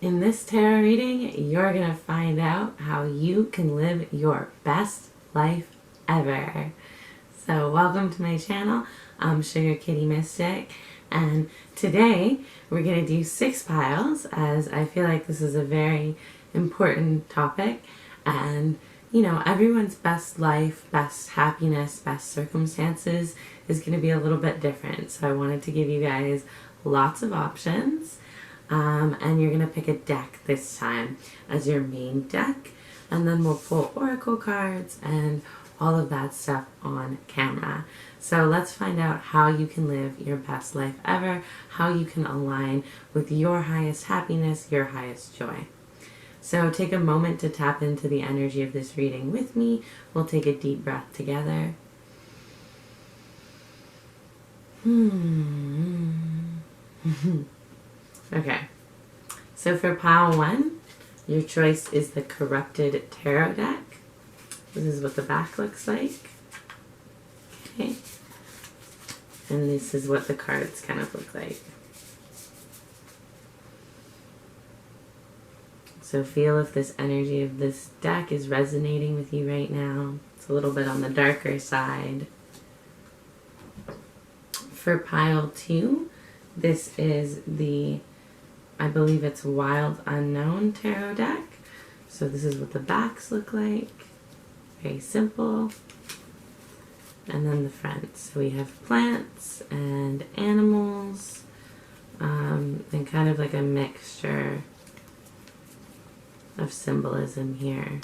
In this tarot reading, you're going to find out how you can live your best life ever. So welcome to my channel. I'm Sugar Kitty Mystic, and today we're going to do 6 piles, as I feel like this is a very important topic, and you know, everyone's best life, best happiness, best circumstances is going to be a little bit different. So I wanted to give you guys lots of options. And you're going to pick a deck this time as your main deck, and then we'll pull oracle cards and all of that stuff on camera. So let's find out how you can live your best life ever, how you can align with your highest happiness, your highest joy. So take a moment to tap into the energy of this reading with me. We'll take a deep breath together. Okay, so for pile 1, your choice is the Corrupted Tarot deck. This is what the back looks like. Okay, and this is what the cards kind of look like. So feel if this energy of this deck is resonating with you right now. It's a little bit on the darker side. For pile 2, this is the, I believe it's Wild Unknown Tarot deck. So this is what the backs look like. Very simple. And then the front. So we have plants and animals, and kind of like a mixture of symbolism here.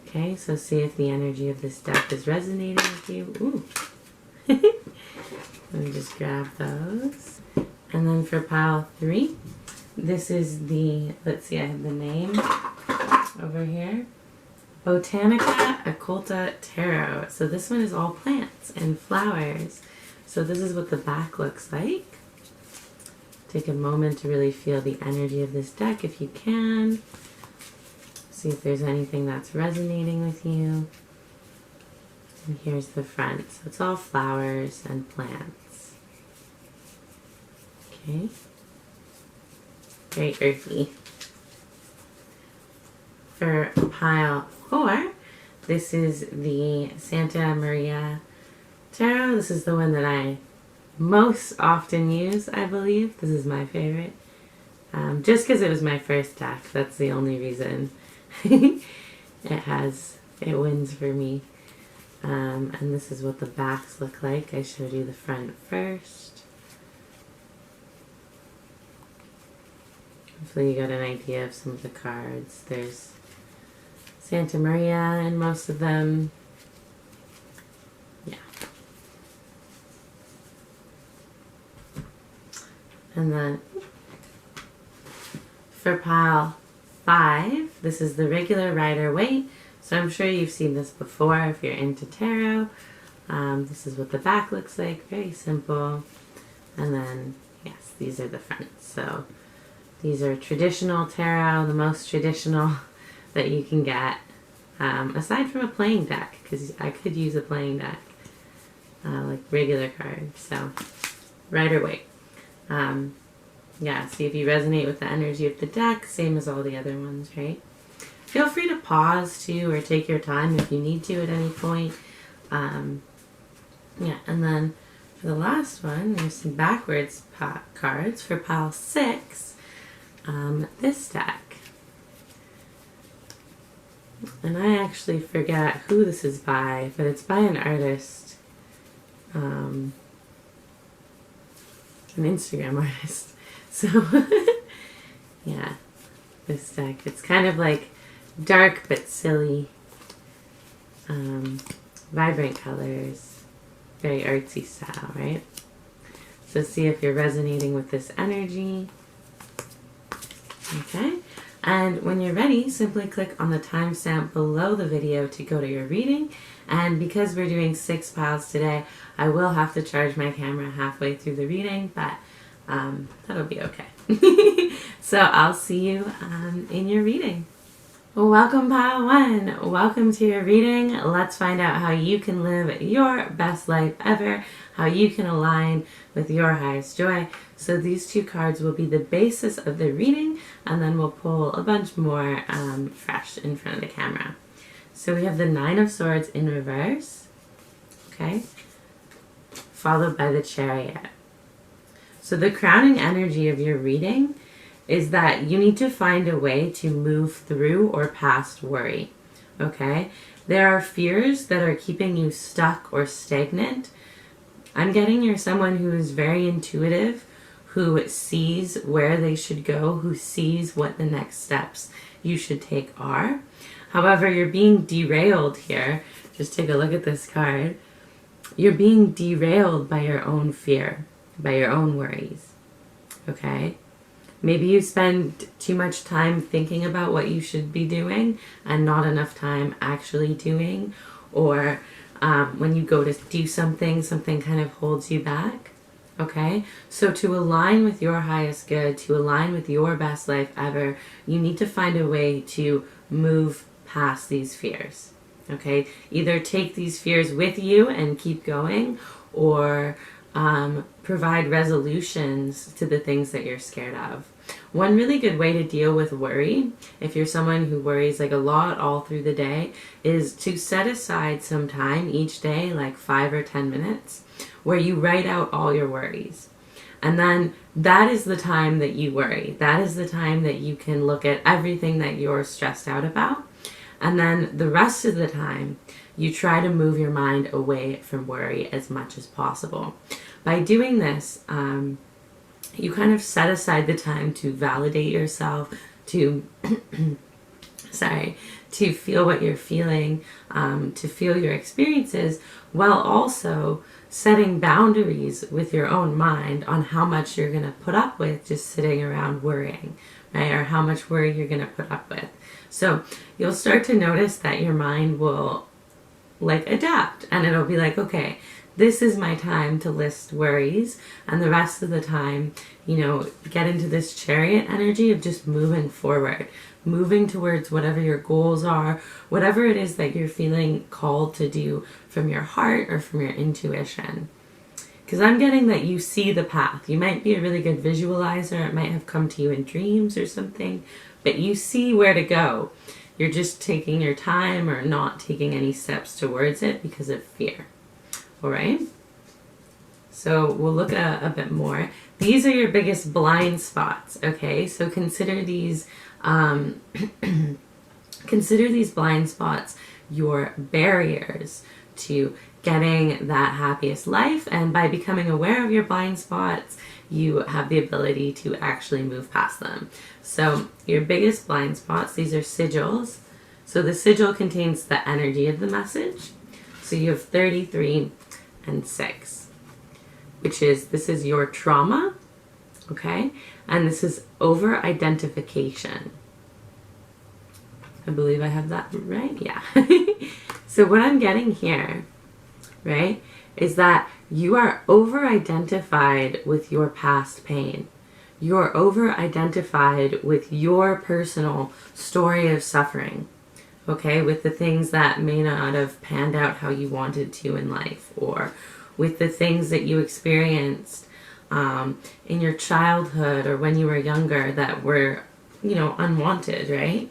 Okay, so see if the energy of this deck is resonating with you. Ooh. Let me just grab those. And then for pile 3, this is the, let's see, I have the name over here. Bontanica Oculta Tarot. So this one is all plants and flowers. So this is what the back looks like. Take a moment to really feel the energy of this deck if you can. See if there's anything that's resonating with you. And here's the front. So it's all flowers and plants. Okay. Very earthy. For pile 4, this is the Santa Maria Tarot. This is the one that I most often use, I believe. This is my favorite. Just because it was my first deck. That's the only reason. It wins for me. And this is what the backs look like. I showed you the front first. Hopefully you got an idea of some of the cards. There's Santa Maria in most of them. Yeah. And then for pile 5, this is the regular Rider-Waite. So I'm sure you've seen this before if you're into tarot. This is what the back looks like. Very simple. And then, yes, these are the fronts. So these are traditional tarot, the most traditional that you can get. Aside from a playing deck, because I could use a playing deck. Like regular cards. So, Rider-Waite. Yeah, see if you resonate with the energy of the deck, same as all the other ones, right? Feel free to pause too, or take your time if you need to at any point. Yeah, and then for the last one, there's some backwards cards for pile 6. This deck. And I actually forget who this is by, but it's by an artist. An Instagram artist. So, yeah, this deck. It's kind of like dark but silly. Vibrant colors. Very artsy style, right? So see if you're resonating with this energy. Okay. And when you're ready, simply click on the timestamp below the video to go to your reading. And because we're doing 6 piles today, I will have to charge my camera halfway through the reading, but that'll be okay. So I'll see you in your reading. Welcome, Pile 1. Welcome to your reading. Let's find out how you can live your best life ever, how you can align with your highest joy. So these two cards will be the basis of the reading, and then we'll pull a bunch more fresh in front of the camera. So we have the Nine of Swords in reverse, okay, followed by the Chariot. So the crowning energy of your reading is that you need to find a way to move through or past worry, okay? There are fears that are keeping you stuck or stagnant. I'm getting you're someone who is very intuitive, who sees where they should go, who sees what the next steps you should take are. However, you're being derailed here. Just take a look at this card. You're being derailed by your own fear, by your own worries, okay? Maybe you spend too much time thinking about what you should be doing and not enough time actually doing. Or when you go to do something, something kind of holds you back. Okay? So to align with your highest good, to align with your best life ever, you need to find a way to move past these fears. Okay? Either take these fears with you and keep going, or provide resolutions to the things that you're scared of. One really good way to deal with worry, if you're someone who worries like a lot all through the day, is to set aside some time each day, like 5 or 10 minutes, where you write out all your worries. And then that is the time that you worry. That is the time that you can look at everything that you're stressed out about. And then the rest of the time, you try to move your mind away from worry as much as possible. By doing this, you kind of set aside the time to validate yourself, to to feel what you're feeling, to feel your experiences, while also setting boundaries with your own mind on how much you're going to put up with just sitting around worrying, right? Or how much worry you're going to put up with. So you'll start to notice that your mind will like adapt, and it'll be like, okay, this is my time to list worries, and the rest of the time, you know, get into this Chariot energy of just moving forward, moving towards whatever your goals are, whatever it is that you're feeling called to do from your heart or from your intuition. Because I'm getting that you see the path. You might be a really good visualizer. It might have come to you in dreams or something, but you see where to go. You're just taking your time or not taking any steps towards it because of fear. All right? So we'll look at a bit more. These are your biggest blind spots, okay? So consider these consider these blind spots your barriers to getting that happiest life, and by becoming aware of your blind spots, you have the ability to actually move past them. So your biggest blind spots, these are sigils. So the sigil contains the energy of the message. So you have 33 and 6, which is, this is your trauma, okay? And this is over-identification. I believe I have that right, yeah. So what I'm getting here, right, is that you are over-identified with your past pain. You're over-identified with your personal story of suffering, okay, with the things that may not have panned out how you wanted to in life, or with the things that you experienced in your childhood or when you were younger that were, you know, unwanted, right?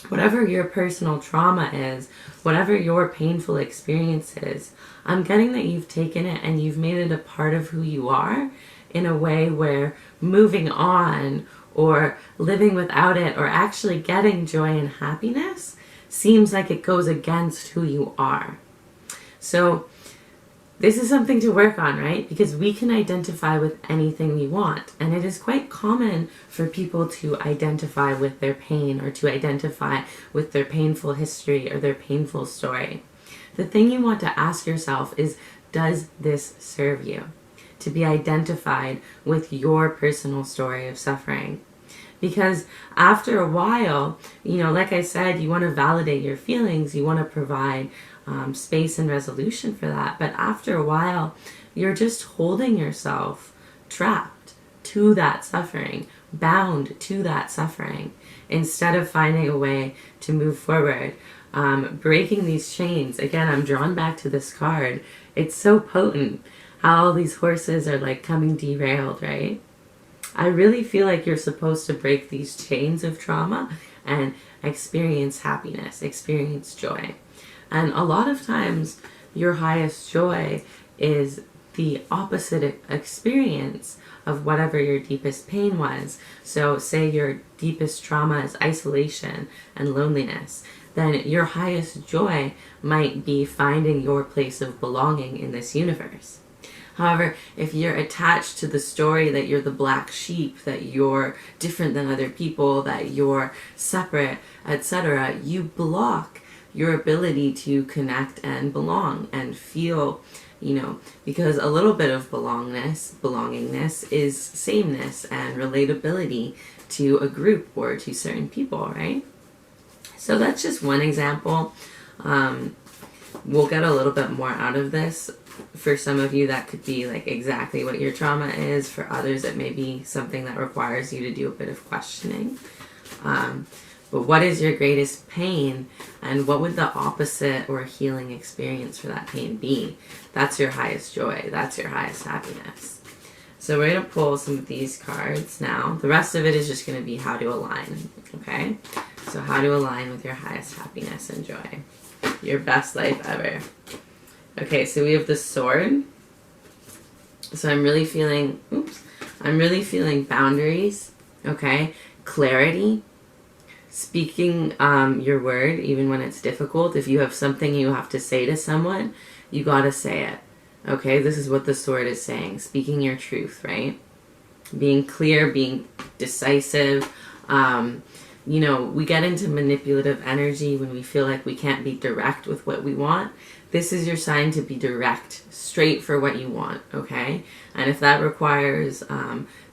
Whatever your personal trauma is, whatever your painful experience is, I'm getting that you've taken it and you've made it a part of who you are in a way where moving on or living without it or actually getting joy and happiness seems like it goes against who you are. So this is something to work on, right? Because we can identify with anything we want. And it is quite common for people to identify with their pain or to identify with their painful history or their painful story. The thing you want to ask yourself is, does this serve you? To be identified with your personal story of suffering. Because after a while, you know, like I said, you want to validate your feelings, you want to provide space and resolution for that. But after a while, you're just holding yourself trapped to that suffering bound to that suffering instead of finding a way to move forward. Breaking these chains. Again, I'm drawn back to this card. It's so potent how all these horses are like coming derailed, right? I really feel like you're supposed to break these chains of trauma and experience happiness, experience joy. And a lot of times your highest joy is the opposite experience of whatever your deepest pain was. So say your deepest trauma is isolation and loneliness, then your highest joy might be finding your place of belonging in this universe. However, if you're attached to the story that you're the black sheep, that you're different than other people, that you're separate, etc., you block your ability to connect and belong and feel, because a little bit of belongingness is sameness and relatability to a group or to certain people, right? So that's just one example. We'll get a little bit more out of this. For some of you, that could be like exactly what your trauma is. For others, it may be something that requires you to do a bit of questioning. But what is your greatest pain, and what would the opposite or healing experience for that pain be? That's your highest joy. That's your highest happiness. So we're going to pull some of these cards now. The rest of it is just going to be how to align, okay? So how to align with your highest happiness and joy. Your best life ever. Okay, so we have the sword. So I'm really feeling boundaries, okay? Clarity. Speaking your word, even when it's difficult. If you have something you have to say to someone, you gotta say it. Okay, this is what the sword is saying. Speaking your truth, right? Being clear, being decisive. We get into manipulative energy when we feel like we can't be direct with what we want. This is your sign to be direct, straight for what you want, okay? And if that requires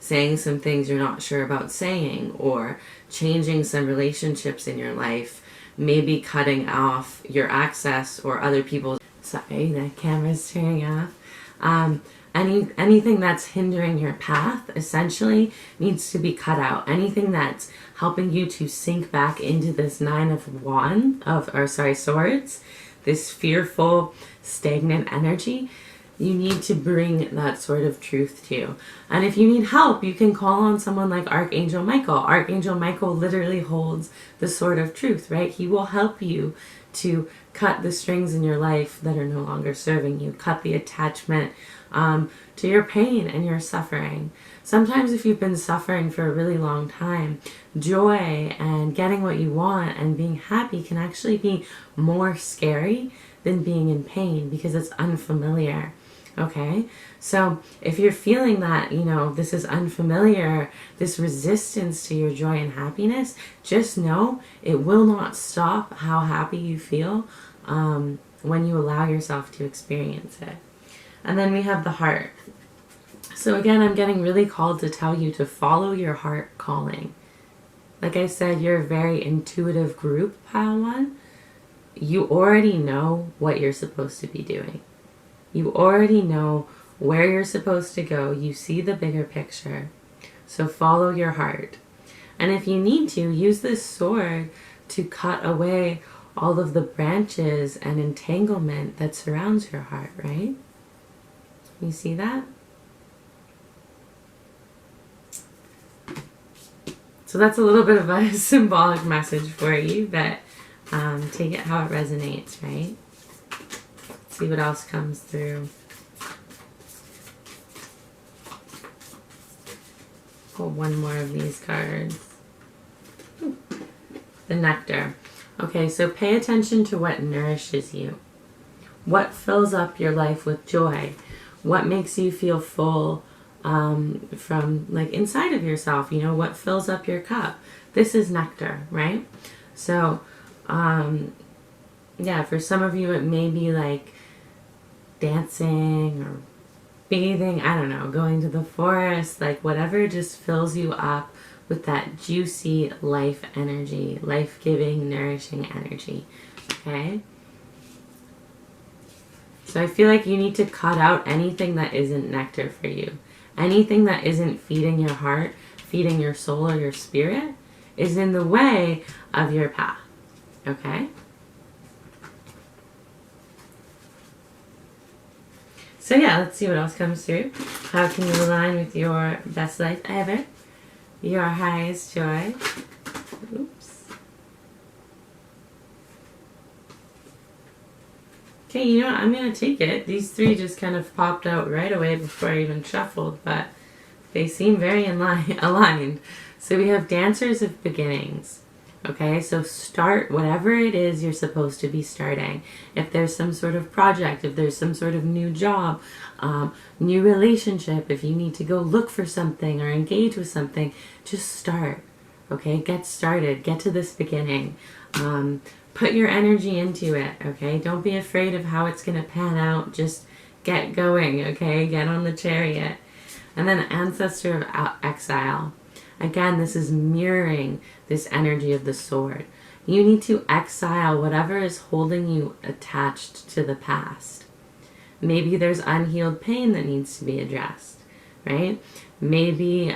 saying some things you're not sure about saying, or changing some relationships in your life, maybe cutting off your access or other people's... Sorry, the camera's turning off. Anything that's hindering your path essentially needs to be cut out. Anything that's helping you to sink back into this swords, this fearful, stagnant energy, you need to bring that sort of truth to. And if you need help, you can call on someone like Archangel Michael. Archangel Michael literally holds the sword of truth, right? He will help you to cut the strings in your life that are no longer serving you, cut the attachment to your pain and your suffering. Sometimes if you've been suffering for a really long time, joy and getting what you want and being happy can actually be more scary than being in pain because it's unfamiliar. Okay, so if you're feeling that, this is unfamiliar, this resistance to your joy and happiness, just know it will not stop how happy you feel when you allow yourself to experience it. And then we have the heart. So again, I'm getting really called to tell you to follow your heart calling. Like I said, you're a very intuitive group, Pile 1. You already know what you're supposed to be doing. You already know where you're supposed to go. You see the bigger picture. So follow your heart. And if you need to, use this sword to cut away all of the branches and entanglement that surrounds your heart, right? You see that? So that's a little bit of a symbolic message for you, but take it how it resonates, right? See what else comes through. Pull one more of these cards. Ooh. The nectar. Okay, so pay attention to what nourishes you. What fills up your life with joy? What makes you feel full from like inside of yourself? What fills up your cup? This is nectar, right? So, yeah, for some of you it may be like dancing or bathing, I don't know, going to the forest, like whatever just fills you up with that juicy life energy, life-giving, nourishing energy, okay? So I feel like you need to cut out anything that isn't nectar for you. Anything that isn't feeding your heart, feeding your soul or your spirit is in the way of your path. Okay? So yeah, let's see what else comes through. How can you align with your best life ever? Your highest joy. Oops. Okay, you know what? I'm going to take it. These three just kind of popped out right away before I even shuffled, but they seem very aligned. So we have Dancers of Beginnings. Okay, so start whatever it is you're supposed to be starting. If there's some sort of project, if there's some sort of new job, new relationship, if you need to go look for something or engage with something, just start. Okay, get started. Get to this beginning. Put your energy into it. Okay, don't be afraid of how it's going to pan out. Just get going. Okay, get on the chariot. And then Ancestor of Exile. Again, this is mirroring this energy of the sword. You need to exile whatever is holding you attached to the past. Maybe there's unhealed pain that needs to be addressed, right? Maybe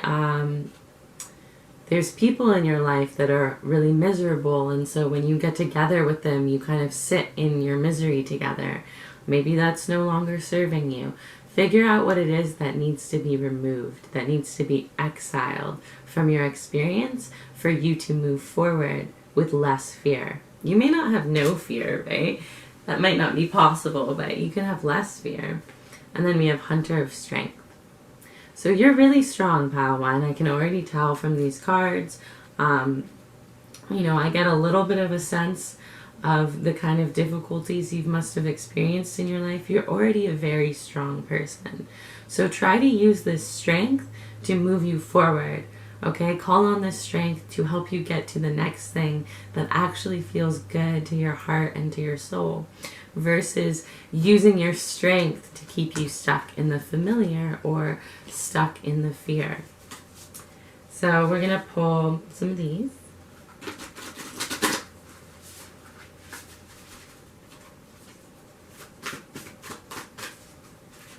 there's people in your life that are really miserable, and so when you get together with them, you kind of sit in your misery together. Maybe that's no longer serving you. Figure out what it is that needs to be removed, that needs to be exiled from your experience for you to move forward with less fear. You may not have no fear, right? That might not be possible, but you can have less fear. And then we have Hunter of Strength. So you're really strong, Padawan. I can already tell from these cards. You know, I get a little bit of a sense of the kind of difficulties you must have experienced in your life. You're already a very strong person. So try to use this strength to move you forward. Okay, call on this strength to help you get to the next thing that actually feels good to your heart and to your soul, versus using your strength to keep you stuck in the familiar or stuck in the fear. So we're going to pull some of these.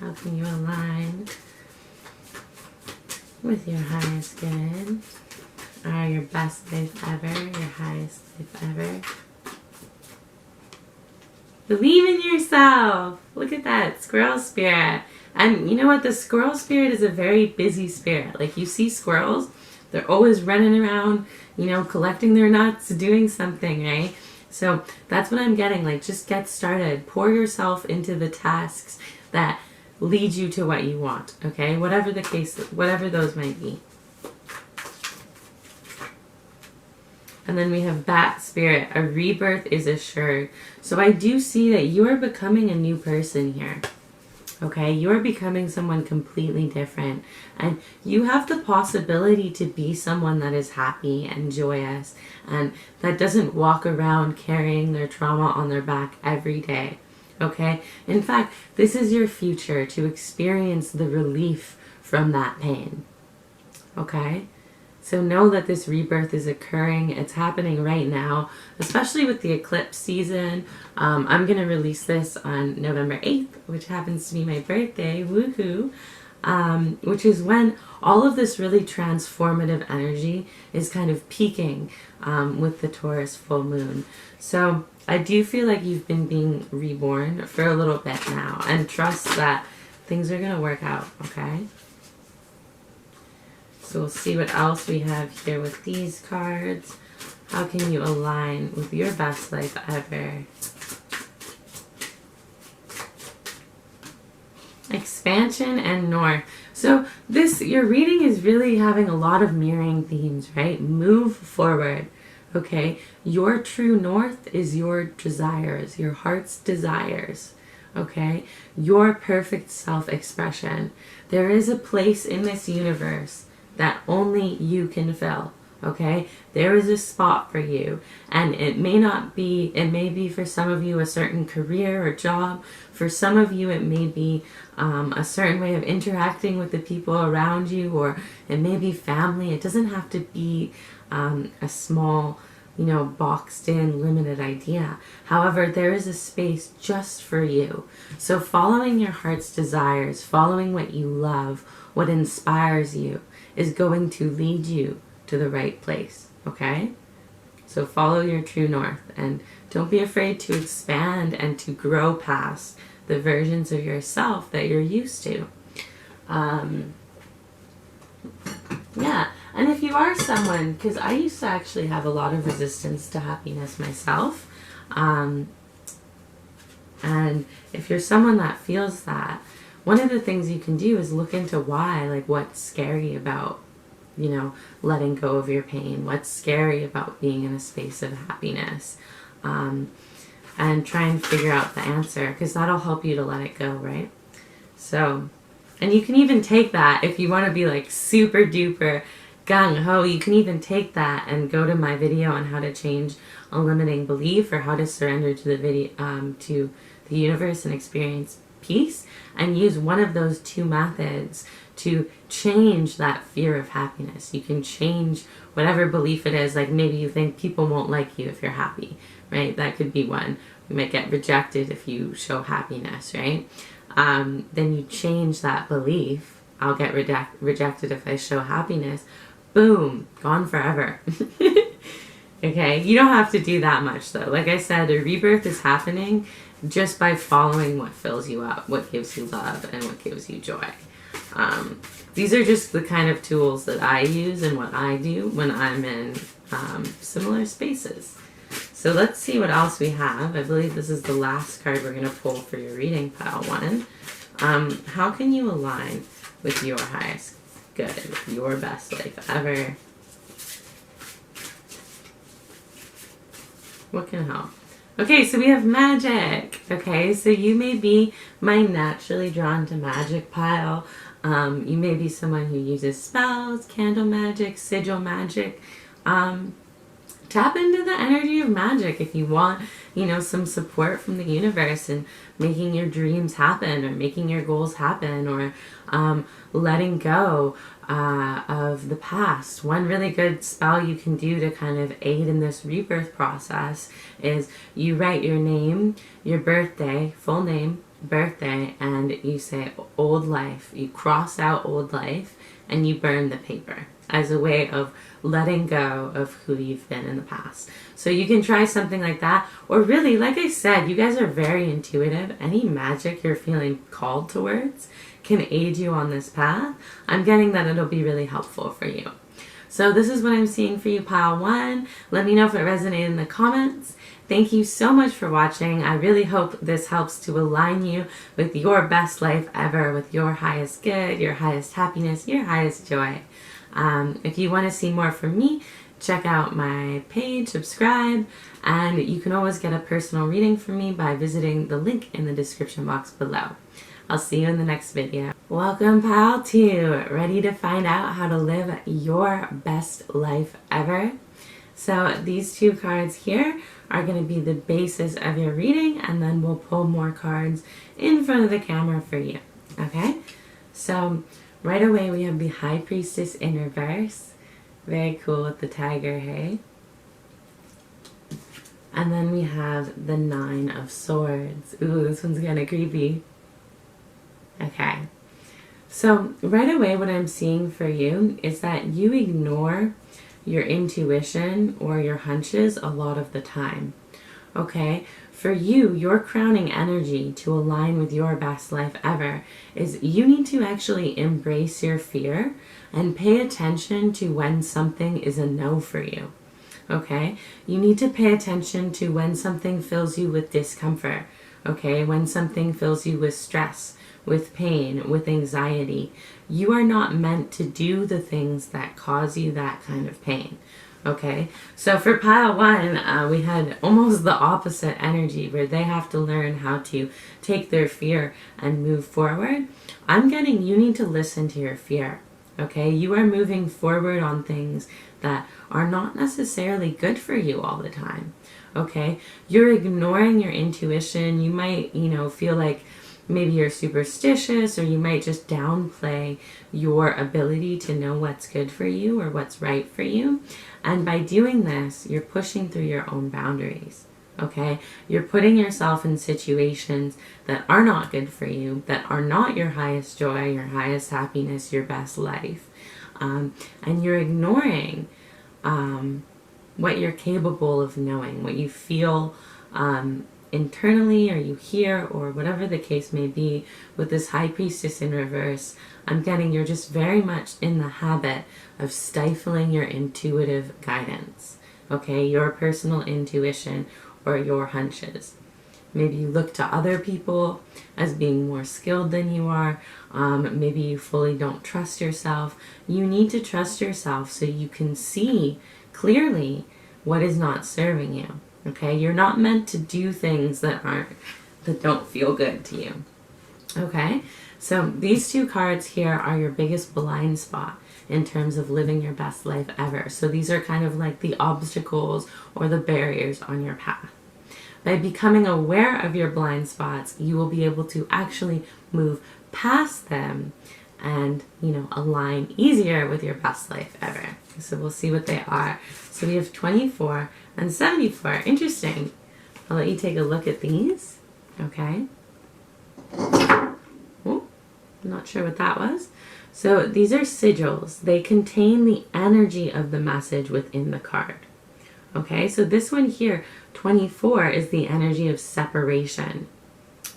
How can you align with your highest good, or your best life ever, your highest life ever? Believe in yourself. Look at that, squirrel spirit. And you know what? The squirrel spirit is a very busy spirit. Like, you see squirrels, they're always running around, you know, collecting their nuts, doing something, right? So that's what I'm getting. Like, just get started. Pour yourself into the tasks that lead you to what you want, okay? Whatever the case, whatever those might be. And then we have Bat Spirit. A rebirth is assured. So I do see that you are becoming a new person here. Okay, you are becoming someone completely different. And you have the possibility to be someone that is happy and joyous and that doesn't walk around carrying their trauma on their back every day. Okay? In fact, this is your future, to experience the relief from that pain. Okay? So know that this rebirth is occurring. It's happening right now, especially with the eclipse season. I'm going to release this on November 8th, which happens to be my birthday. Woohoo! Which is when all of this really transformative energy is kind of peaking with the Taurus full moon. So I do feel like you've been being reborn for a little bit now, and trust that things are going to work out, okay? So we'll see what else we have here with these cards. How can you align with your best life ever? Expansion and North. So this, your reading is really having a lot of mirroring themes, right? Move forward. Okay, your true north is your desires, your heart's desires. Okay, your perfect self-expression. There is a place in this universe that only you can fill. Okay, there is a spot for you, and it may be for some of you a certain career or job. For some of you it may be a certain way of interacting with the people around you, or it may be family. It doesn't have to be a small, you know, boxed in, limited idea. However, there is a space just for you. So following your heart's desires, following what you love, what inspires you is going to lead you to the right place, okay? So follow your true north and don't be afraid to expand and to grow past the versions of yourself that you're used to. Yeah, and if you are someone, because I used to actually have a lot of resistance to happiness myself, and if you're someone that feels that, one of the things you can do is look into why, like what's scary about, you know, letting go of your pain, what's scary about being in a space of happiness, and try and figure out the answer, because that'll help you to let it go, right? So, and you can even take that, if you want to be like super duper gung-ho, you can even take that and go to my video on how to change a limiting belief, or how to surrender to the video, to the universe and experience peace, and use one of those two methods to change that fear of happiness. You can change whatever belief it is, like maybe you think people won't like you if you're happy, right? That could be one. You might get rejected if you show happiness, right? Then you change that belief. I'll get rejected if I show happiness. Boom, gone forever. Okay, you don't have to do that much though. Like I said, a rebirth is happening just by following what fills you up, what gives you love, and what gives you joy. These are just the kind of tools that I use and what I do when I'm in similar spaces. So let's see what else we have. I believe this is the last card we're going to pull for your reading, pile one. How can you align with your highest good, with your best life ever? What can help? Okay, so we have magic. Okay, so you may be my naturally drawn to magic pile. You may be someone who uses spells, candle magic, sigil magic. Tap into the energy of magic if you want, you know, some support from the universe in making your dreams happen, or making your goals happen, or letting go of the past. One really good spell you can do to kind of aid in this rebirth process is you write your name, your birthday, full name, birthday, and you say old life. You cross out old life and you burn the paper as a way of letting go of who you've been in the past. So you can try something like that, or really, like I said, you guys are very intuitive. Any magic you're feeling called towards can aid you on this path. I'm getting that it'll be really helpful for you. So this is what I'm seeing for you, pile one. Let me know if it resonated in the comments. Thank you so much for watching. I really hope this helps to align you with your best life ever, with your highest good, your highest happiness, your highest joy. If you want to see more from me, check out my page, subscribe, and you can always get a personal reading from me by visiting the link in the description box below. I'll see you in the next video. Welcome, pile two. Ready to find out how to live your best life ever? So these two cards here are going to be the basis of your reading, and then we'll pull more cards in front of the camera for you. Okay? So right away we have the High Priestess in reverse. Very cool with the tiger, hey? And then we have the Nine of Swords. Ooh, this one's kind of creepy. Okay. So right away what I'm seeing for you is that you ignore your intuition or your hunches a lot of the time. Okay? For you, your crowning energy to align with your best life ever is you need to actually embrace your fear and pay attention to when something is a no for you. Okay? You need to pay attention to when something fills you with discomfort. Okay? When something fills you with stress, with pain, with anxiety. You are not meant to do the things that cause you that kind of pain. Okay, so for pile one, we had almost the opposite energy where they have to learn how to take their fear and move forward. I'm getting you need to listen to your fear. Okay, you are moving forward on things that are not necessarily good for you all the time. Okay, you're ignoring your intuition. You might, you know, feel like maybe you're superstitious, or you might just downplay your ability to know what's good for you or what's right for you. And by doing this, you're pushing through your own boundaries. Okay? You're putting yourself in situations that are not good for you, that are not your highest joy, your highest happiness, your best life. And you're ignoring what you're capable of knowing, what you feel internally, or you hear, or whatever the case may be. With this High Priestess in reverse, I'm getting you're just very much in the habit of stifling your intuitive guidance, okay? Your personal intuition or your hunches. Maybe you look to other people as being more skilled than you are. Maybe you fully don't trust yourself. You need to trust yourself so you can see clearly what is not serving you. Okay? You're not meant to do things that don't feel good to you. Okay? So these two cards here are your biggest blind spot in terms of living your best life ever. So these are kind of like the obstacles or the barriers on your path. By becoming aware of your blind spots, you will be able to actually move past them and, align easier with your best life ever. So we'll see what they are. So we have 24 and 74. Interesting. I'll let you take a look at these. Okay. Oh, I'm not sure what that was. So these are sigils. They contain the energy of the message within the card. Okay, so this one here, 24, is the energy of separation.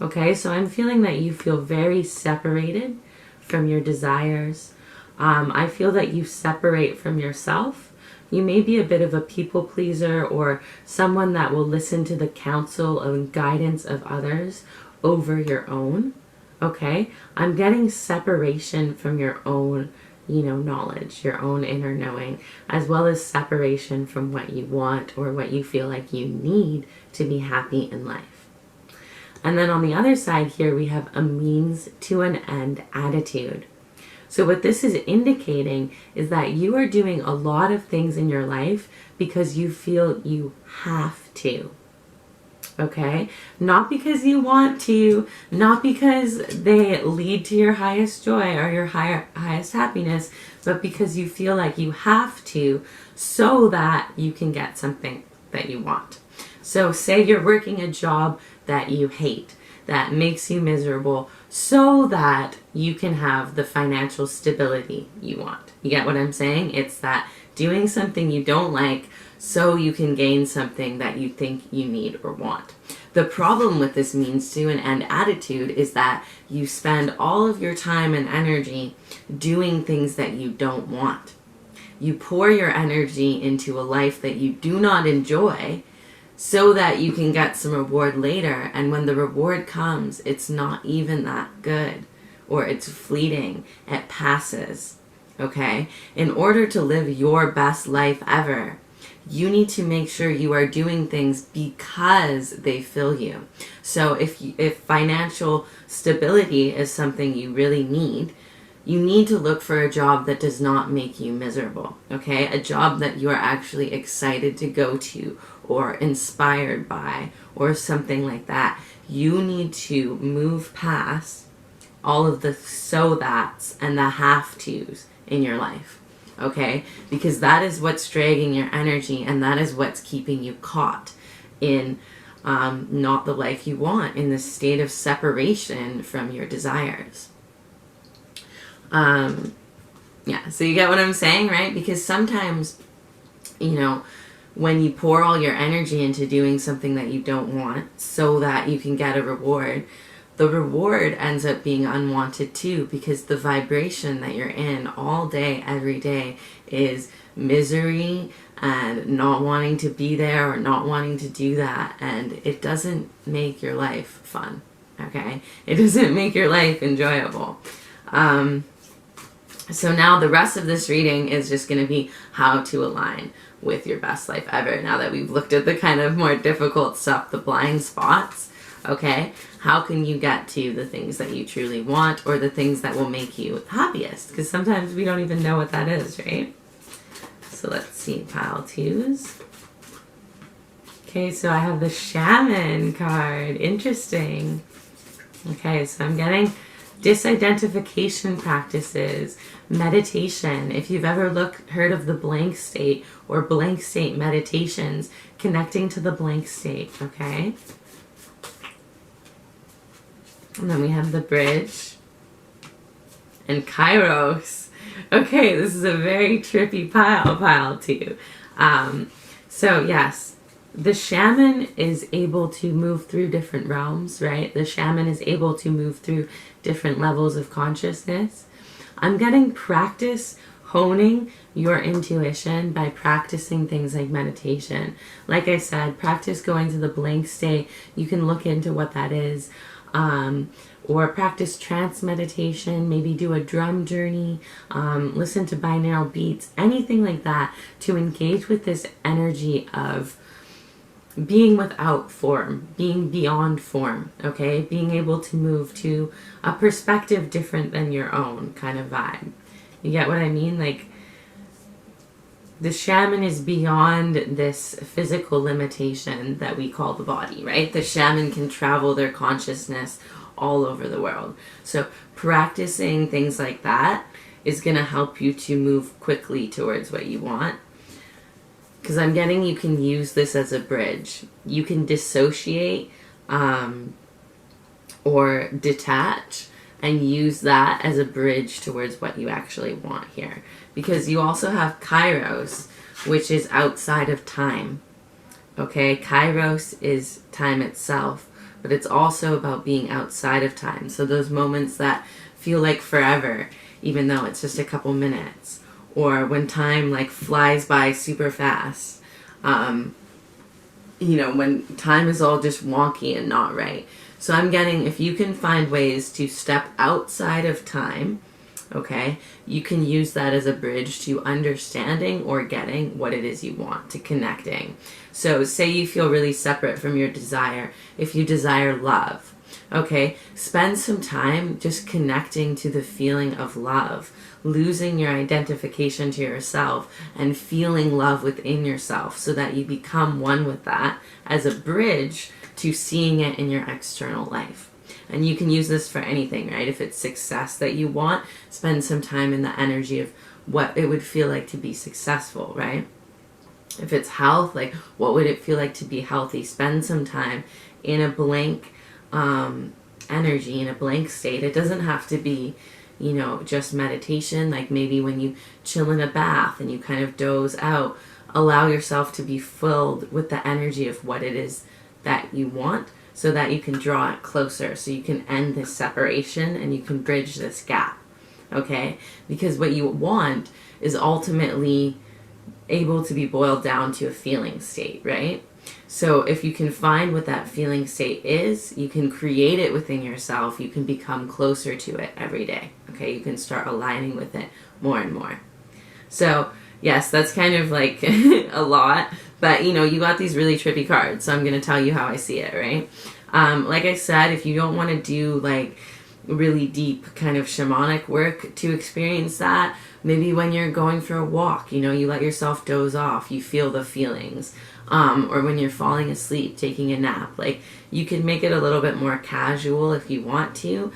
Okay, so I'm feeling that you feel very separated from your desires. I feel that you separate from yourself. You may be a bit of a people pleaser or someone that will listen to the counsel and guidance of others over your own. Okay, I'm getting separation from your own knowledge, your own inner knowing, as well as separation from what you want or what you feel like you need to be happy in life. And then on the other side here, we have a means to an end attitude. So what this is indicating is that you are doing a lot of things in your life because you feel you have to. Okay? Not because you want to, not because they lead to your highest joy or your highest happiness, but because you feel like you have to so that you can get something that you want. So say you're working a job that you hate, that makes you miserable, so that you can have the financial stability you want. You get what I'm saying? It's that doing something you don't like so you can gain something that you think you need or want. The problem with this means to an end attitude is that you spend all of your time and energy doing things that you don't want. You pour your energy into a life that you do not enjoy so that you can get some reward later, and when the reward comes, it's not even that good, or it's fleeting, it passes. Okay? In order to live your best life ever, you need to make sure you are doing things because they fill you. So if financial stability is something you really need, you need to look for a job that does not make you miserable, okay? A job that you are actually excited to go to or inspired by or something like that. You need to move past all of the so that's and the have to's in your life. Okay, because that is what's dragging your energy, and that is what's keeping you caught in not the life you want, in the state of separation from your desires. Yeah, so you get what I'm saying, right? Because sometimes, when you pour all your energy into doing something that you don't want so that you can get a reward, the reward ends up being unwanted too, because the vibration that you're in all day, every day, is misery and not wanting to be there or not wanting to do that. And it doesn't make your life fun, okay? It doesn't make your life enjoyable. So now the rest of this reading is just going to be how to align with your best life ever. Now that we've looked at the kind of more difficult stuff, the blind spots, okay? How can you get to the things that you truly want, or the things that will make you happiest? Because sometimes we don't even know what that is, right? So let's see, pile twos. Okay, so I have the Shaman card. Interesting. Okay, so I'm getting disidentification practices, meditation. If you've ever heard of the blank state or blank state meditations, connecting to the blank state, okay? And then we have the bridge and Kairos. Okay, this is a very trippy pile too. So yes, the shaman is able to move through different realms, right? The shaman is able to move through different levels of consciousness. I'm getting practice honing your intuition by practicing things like meditation. Like I said, practice going to the blank state. You can look into what that is. Or practice trance meditation, maybe do a drum journey, listen to binaural beats, anything like that to engage with this energy of being without form, being beyond form, okay? Being able to move to a perspective different than your own kind of vibe. You get what I mean? Like, the shaman is beyond this physical limitation that we call the body, right? The shaman can travel their consciousness all over the world. So practicing things like that is going to help you to move quickly towards what you want. Because I'm getting you can use this as a bridge. You can dissociate or detach and use that as a bridge towards what you actually want here. Because you also have Kairos, which is outside of time. Okay, Kairos is time itself, but it's also about being outside of time. So those moments that feel like forever, even though it's just a couple minutes. Or when time like flies by super fast. You know, when time is all just wonky and not right. So I'm getting, if you can find ways to step outside of time, okay, you can use that as a bridge to understanding or getting what it is you want, to connecting. So say you feel really separate from your desire. If you desire love, okay, spend some time just connecting to the feeling of love, losing your identification to yourself and feeling love within yourself so that you become one with that as a bridge to seeing it in your external life. And you can use this for anything, right? If it's success that you want, spend some time in the energy of what it would feel like to be successful, right? If it's health, like what would it feel like to be healthy? Spend some time in a blank energy, in a blank state. It doesn't have to be, you know, just meditation. Like maybe when you chill in a bath and you kind of doze out, allow yourself to be filled with the energy of what it is that you want, so that you can draw it closer, so you can end this separation and you can bridge this gap, okay? Because what you want is ultimately able to be boiled down to a feeling state, right? So if you can find what that feeling state is, you can create it within yourself, you can become closer to it every day, okay? You can start aligning with it more and more. So yes, that's kind of like a lot, but you know, you got these really trippy cards, so I'm going to tell you how I see it, right? Like I said, if you don't want to do like really deep kind of shamanic work to experience that, maybe when you're going for a walk, you know, you let yourself doze off, you feel the feelings, or when you're falling asleep, taking a nap, like you can make it a little bit more casual if you want to,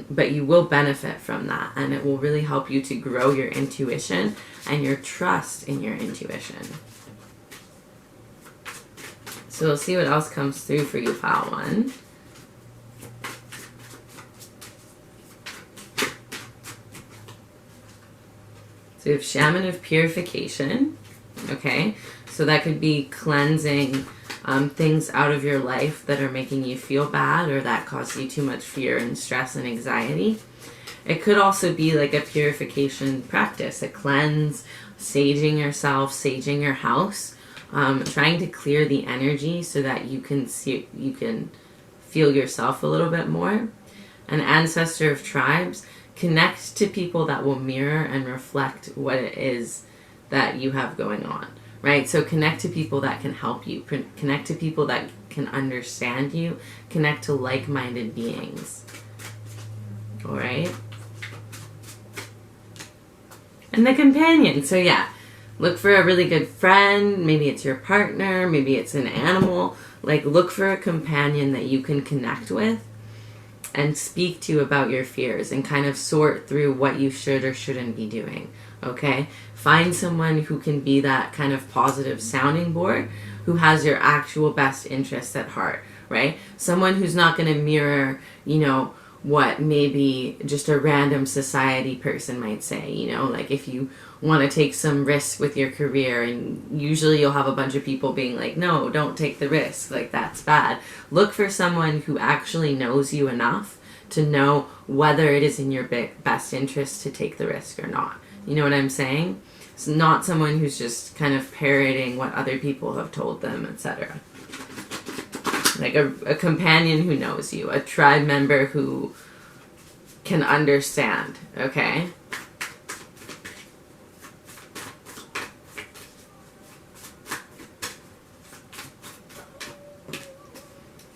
but you will benefit from that, and it will really help you to grow your intuition and your trust in your intuition. So we'll see what else comes through for you, pile one. So we have Shaman of Purification, okay? So that could be cleansing things out of your life that are making you feel bad or that cause you too much fear and stress and anxiety. It could also be like a purification practice, a cleanse, saging yourself, saging your house, trying to clear the energy so that you can feel yourself a little bit more. An ancestor of tribes, connect to people that will mirror and reflect what it is that you have going on, right? So connect to people that can help you, connect to people that can understand you, connect to like-minded beings, all right? And the companion, so yeah, look for a really good friend, maybe it's your partner, maybe it's an animal, like look for a companion that you can connect with and speak to you about your fears and kind of sort through what you should or shouldn't be doing. Okay? Find someone who can be that kind of positive sounding board, who has your actual best interests at heart, right? Someone who's not going to mirror, you know, what maybe just a random society person might say, you know, like if you want to take some risk with your career, and usually you'll have a bunch of people being like, no, don't take the risk, like that's bad. Look for someone who actually knows you enough to know whether it is in your best interest to take the risk or not. You know what I'm saying? It's not someone who's just kind of parroting what other people have told them, etc. Like a companion who knows you, a tribe member who can understand, okay?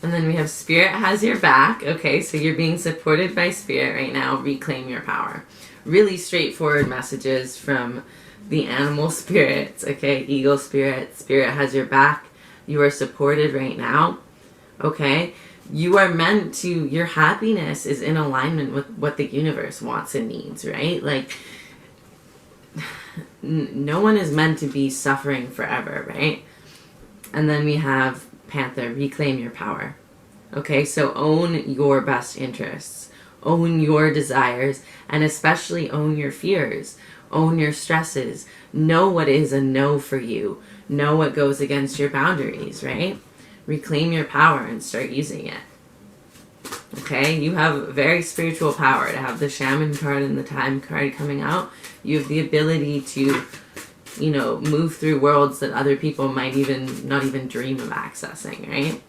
And then we have Spirit has your back, okay? So you're being supported by Spirit right now. Reclaim your power. Really straightforward messages from the animal spirits, okay? Eagle spirit, Spirit has your back. You are supported right now. Okay, you are meant to, your happiness is in alignment with what the universe wants and needs, right? Like, no one is meant to be suffering forever, right? And then we have Panther, reclaim your power. Okay, so own your best interests, own your desires, and especially own your fears, own your stresses. Know what is a no for you. Know what goes against your boundaries, right? Reclaim your power and start using it. Okay, you have very spiritual power. To have the Shaman card and the Time card coming out, you have the ability to, you know, move through worlds that other people might not even dream of accessing, right?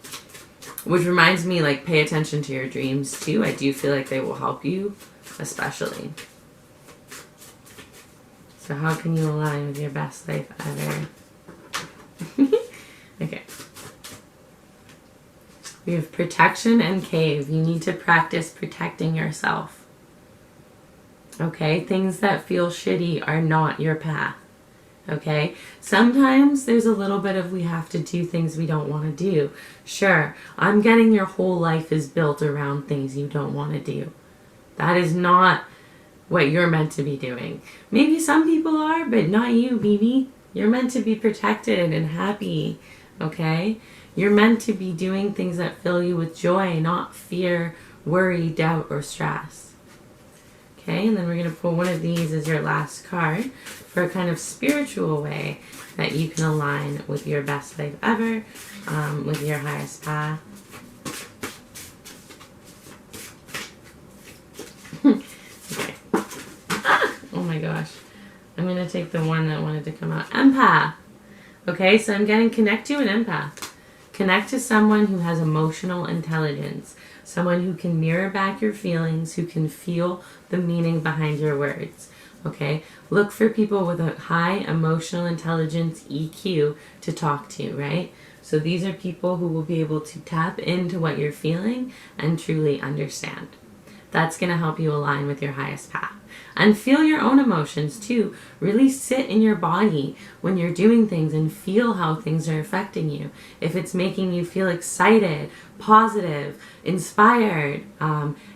Which reminds me, like, pay attention to your dreams too. I do feel like they will help you, especially. So how can you align with your best life ever? Okay. We have protection and cave. You need to practice protecting yourself. Okay? Things that feel shitty are not your path. Okay? Sometimes there's a little bit of we have to do things we don't want to do. Sure, I'm getting your whole life is built around things you don't want to do. That is not what you're meant to be doing. Maybe some people are, but not you, BB. You're meant to be protected and happy. Okay? You're meant to be doing things that fill you with joy, not fear, worry, doubt, or stress. Okay, and then we're going to pull one of these as your last card for a kind of spiritual way that you can align with your best life ever, with your highest path. Okay. Oh my gosh. I'm going to take the one that wanted to come out. Empath. Okay, so I'm getting connect to an empath. Connect to someone who has emotional intelligence, someone who can mirror back your feelings, who can feel the meaning behind your words. Okay? Look for people with a high emotional intelligence EQ to talk to, right? So these are people who will be able to tap into what you're feeling and truly understand. That's going to help you align with your highest path. And feel your own emotions too. Really sit in your body when you're doing things and feel how things are affecting you. If it's making you feel excited, positive, inspired,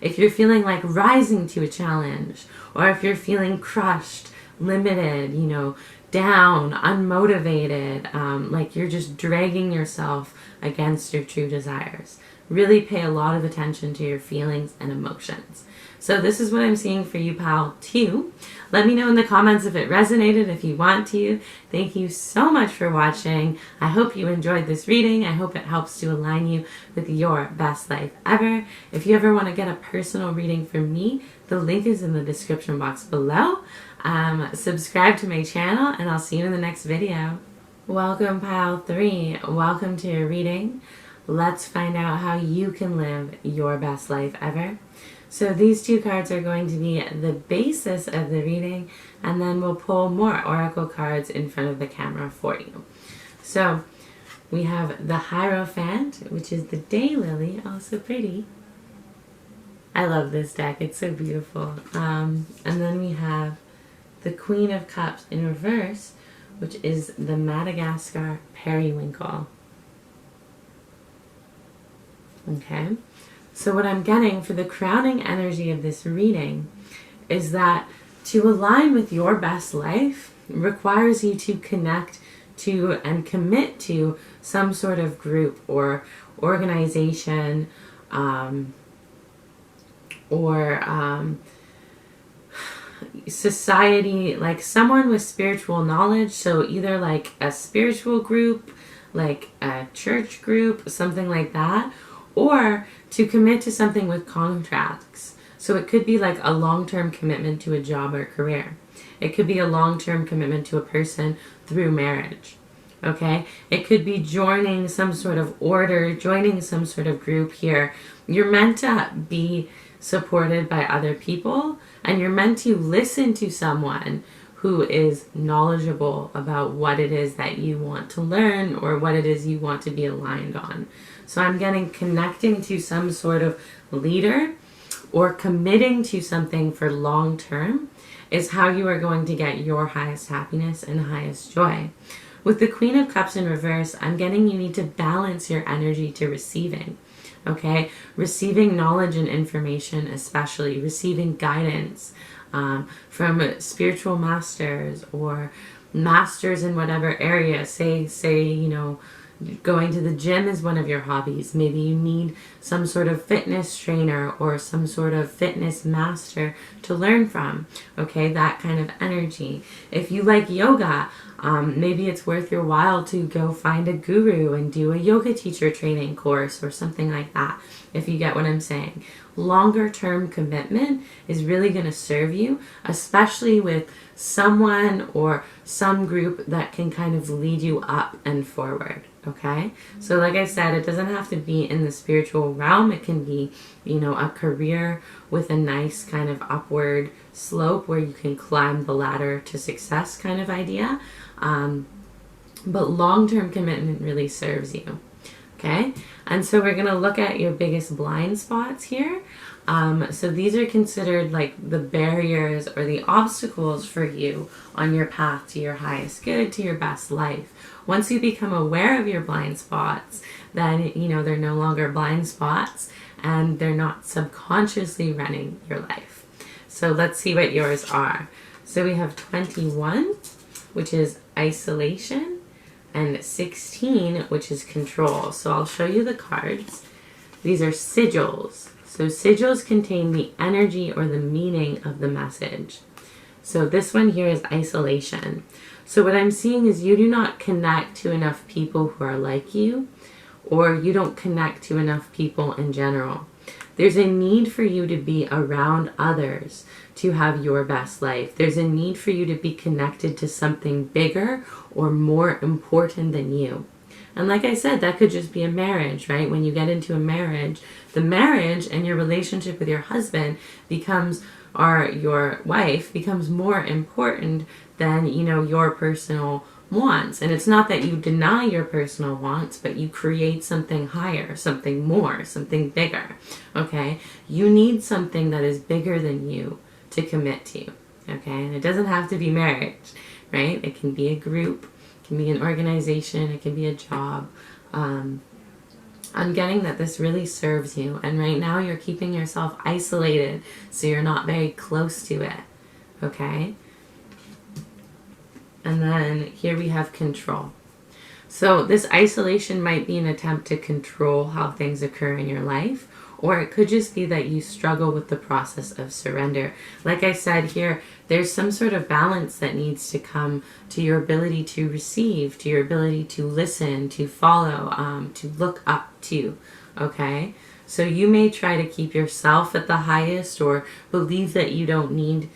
if you're feeling like rising to a challenge, or if you're feeling crushed, limited, you know, down, unmotivated, like you're just dragging yourself against your true desires. Really pay a lot of attention to your feelings and emotions. So this is what I'm seeing for you, pal, too. Let me know in the comments if it resonated, if you want to. Thank you so much for watching. I hope you enjoyed this reading. I hope it helps to align you with your best life ever. If you ever want to get a personal reading from me, the link is in the description box below. Subscribe to my channel, and I'll see you in the next video. Welcome, pal 3. Welcome to your reading. Let's find out how you can live your best life ever. So these two cards are going to be the basis of the reading, and then we'll pull more oracle cards in front of the camera for you. So we have the Hierophant, which is the Daylily. Oh, so pretty. I love this deck. It's so beautiful. And then we have the Queen of Cups in reverse, which is the Madagascar Periwinkle. Okay. So what I'm getting for the crowning energy of this reading is that to align with your best life requires you to connect to and commit to some sort of group or organization, or society, like someone with spiritual knowledge. So either like a spiritual group, like a church group, something like that, or to commit to something with contracts. So it could be like a long-term commitment to a job or career. It could be a long-term commitment to a person through marriage. Okay? It could be joining some sort of order, joining some sort of group here. You're meant to be supported by other people, and you're meant to listen to someone who is knowledgeable about what it is that you want to learn or what it is you want to be aligned on. So I'm getting connecting to some sort of leader or committing to something for long term is how you are going to get your highest happiness and highest joy. With the Queen of Cups in reverse, I'm getting you need to balance your energy to receiving. Okay, receiving knowledge and information, especially receiving guidance from spiritual masters or masters in whatever area. Say, you know, going to the gym is one of your hobbies. Maybe you need some sort of fitness trainer or some sort of fitness master to learn from. Okay, that kind of energy. If you like yoga, maybe it's worth your while to go find a guru and do a yoga teacher training course or something like that, if you get what I'm saying. Longer term commitment is really going to serve you, especially with someone or some group that can kind of lead you up and forward. Okay, so like I said, it doesn't have to be in the spiritual realm. It can be, you know, a career with a nice kind of upward slope where you can climb the ladder to success kind of idea. But long-term commitment really serves you. Okay, and so we're going to look at your biggest blind spots here. So these are considered like the barriers or the obstacles for you on your path to your highest good, to your best life. Once you become aware of your blind spots, then, you know, they're no longer blind spots and they're not subconsciously running your life. So let's see what yours are. So we have 21, which is isolation, and 16, which is control. So I'll show you the cards. These are sigils. So sigils contain the energy or the meaning of the message. So this one here is isolation. So what I'm seeing is you do not connect to enough people who are like you, or you don't connect to enough people in general. There's a need for you to be around others to have your best life. There's a need for you to be connected to something bigger or more important than you. And like I said, that could just be a marriage, right? When you get into a marriage, the marriage and your relationship with your husband becomes, or your wife becomes more important than, you know, your personal wants. And it's not that you deny your personal wants, but you create something higher, something more, something bigger. Okay? You need something that is bigger than you to commit to. Okay? And it doesn't have to be marriage, right? It can be a group, it can be an organization, it can be a job. I'm getting that this really serves you, and right now you're keeping yourself isolated so you're not very close to it. Okay? And then here we have control. So this isolation might be an attempt to control how things occur in your life, or it could just be that you struggle with the process of surrender. Like I said here, there's some sort of balance that needs to come to your ability to receive, to your ability to listen, to follow, to look up to, okay? So you may try to keep yourself at the highest or believe that you don't need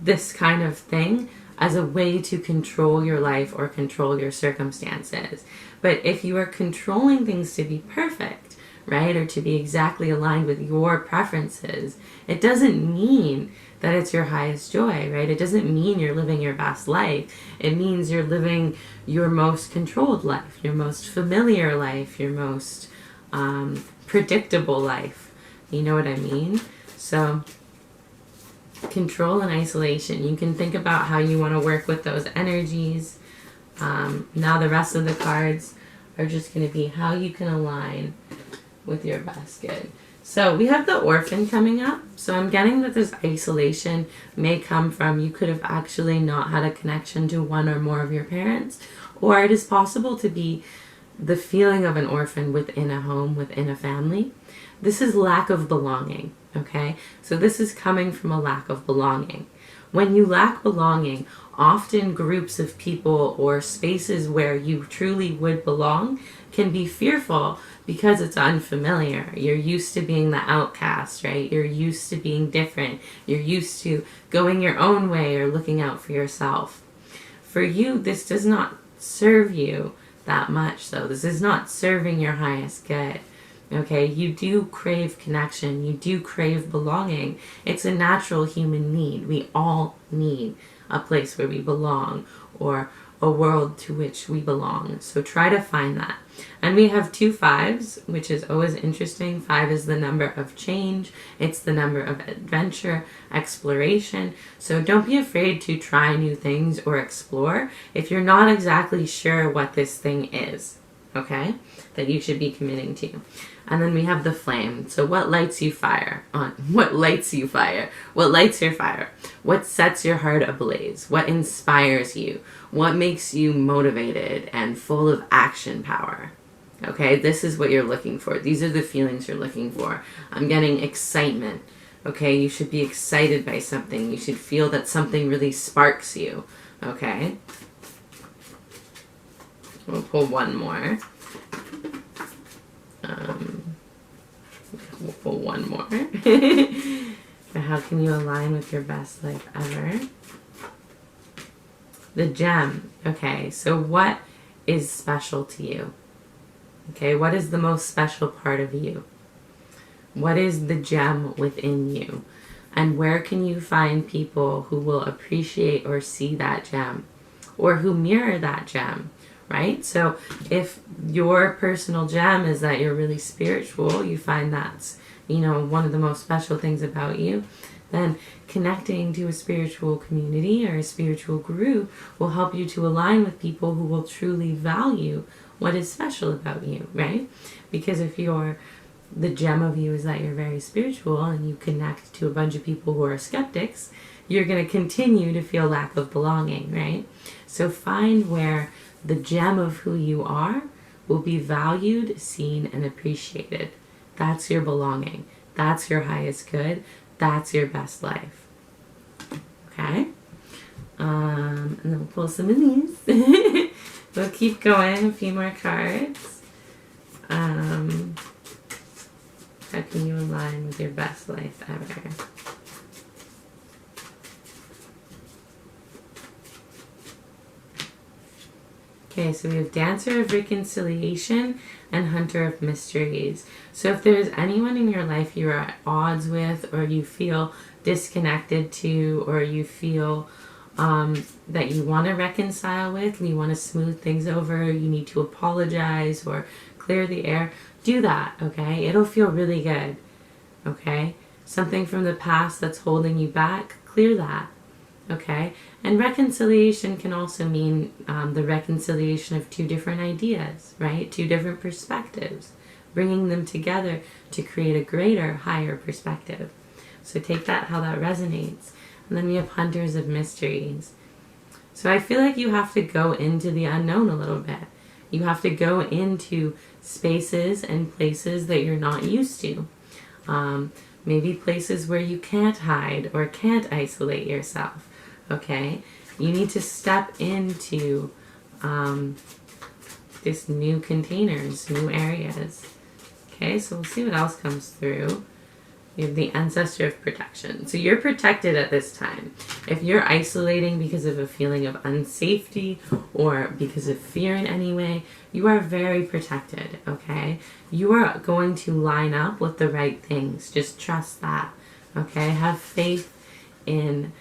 this kind of thing as a way to control your life or control your circumstances. But if you are controlling things to be perfect, right, or to be exactly aligned with your preferences, it doesn't mean that it's your highest joy, right? It doesn't mean you're living your best life. It means you're living your most controlled life, your most familiar life, your most predictable life. You know what I mean? So control and isolation. You can think about how you want to work with those energies. Now the rest of the cards are just going to be how you can align with your best good. So we have the orphan coming up. So I'm getting that this isolation may come from you could have actually not had a connection to one or more of your parents, or it is possible to be the feeling of an orphan within a home, within a family. This is lack of belonging, okay? So this is coming from a lack of belonging. When you lack belonging, often groups of people or spaces where you truly would belong can be fearful because it's unfamiliar. You're used to being the outcast, right? You're used to being different. You're used to going your own way or looking out for yourself. For you, this does not serve you that much, though. This is not serving your highest good. Okay, you do crave connection. You do crave belonging. It's a natural human need. We all need a place where we belong, or a world to which we belong. So try to find that. And we have 2 5s, which is always interesting. 5 is the number of change. It's the number of adventure, exploration. So don't be afraid to try new things or explore if you're not exactly sure what this thing is, okay, that you should be committing to. And then we have the flame. So what lights you fire on? What lights you fire? What lights your fire? What sets your heart ablaze? What inspires you? What makes you motivated and full of action power? Okay, this is what you're looking for. These are the feelings you're looking for. I'm getting excitement. Okay, you should be excited by something. You should feel that something really sparks you. Okay. We'll pull one more. We'll pull one more. How can you align with your best life ever? The gem. Okay, so what is special to you? Okay, what is the most special part of you? What is the gem within you? And where can you find people who will appreciate or see that gem, or who mirror that gem? Right? So if your personal gem is that you're really spiritual, you find that's, one of the most special things about you, then connecting to a spiritual community or a spiritual group will help you to align with people who will truly value what is special about you, right? Because if the gem of you is that you're very spiritual and you connect to a bunch of people who are skeptics, you're going to continue to feel lack of belonging, right? So find where the gem of who you are will be valued, seen, and appreciated. That's your belonging. That's your highest good. That's your best life. Okay? And then we'll pull some of these. We'll keep going. A few more cards. How can you align with your best life ever? Okay, so we have Dancer of Reconciliation and Hunter of Mysteries. So if there's anyone in your life you're at odds with, or you feel disconnected to, or you feel that you want to reconcile with, you want to smooth things over, you need to apologize or clear the air, do that, okay? It'll feel really good, okay? Something from the past that's holding you back, clear that. Okay, and reconciliation can also mean the reconciliation of 2 different ideas, right? 2 different perspectives, bringing them together to create a greater, higher perspective. So take that, how that resonates. And then we have Hunters of Mysteries. So I feel like you have to go into the unknown a little bit. You have to go into spaces and places that you're not used to. Maybe places where you can't hide or can't isolate yourself. Okay, you need to step into this new containers, new areas. Okay, so we'll see what else comes through. We have the Ancestor of Protection. So you're protected at this time. If you're isolating because of a feeling of unsafety or because of fear in any way, you are very protected, okay? You are going to line up with the right things. Just trust that, okay? Have faith in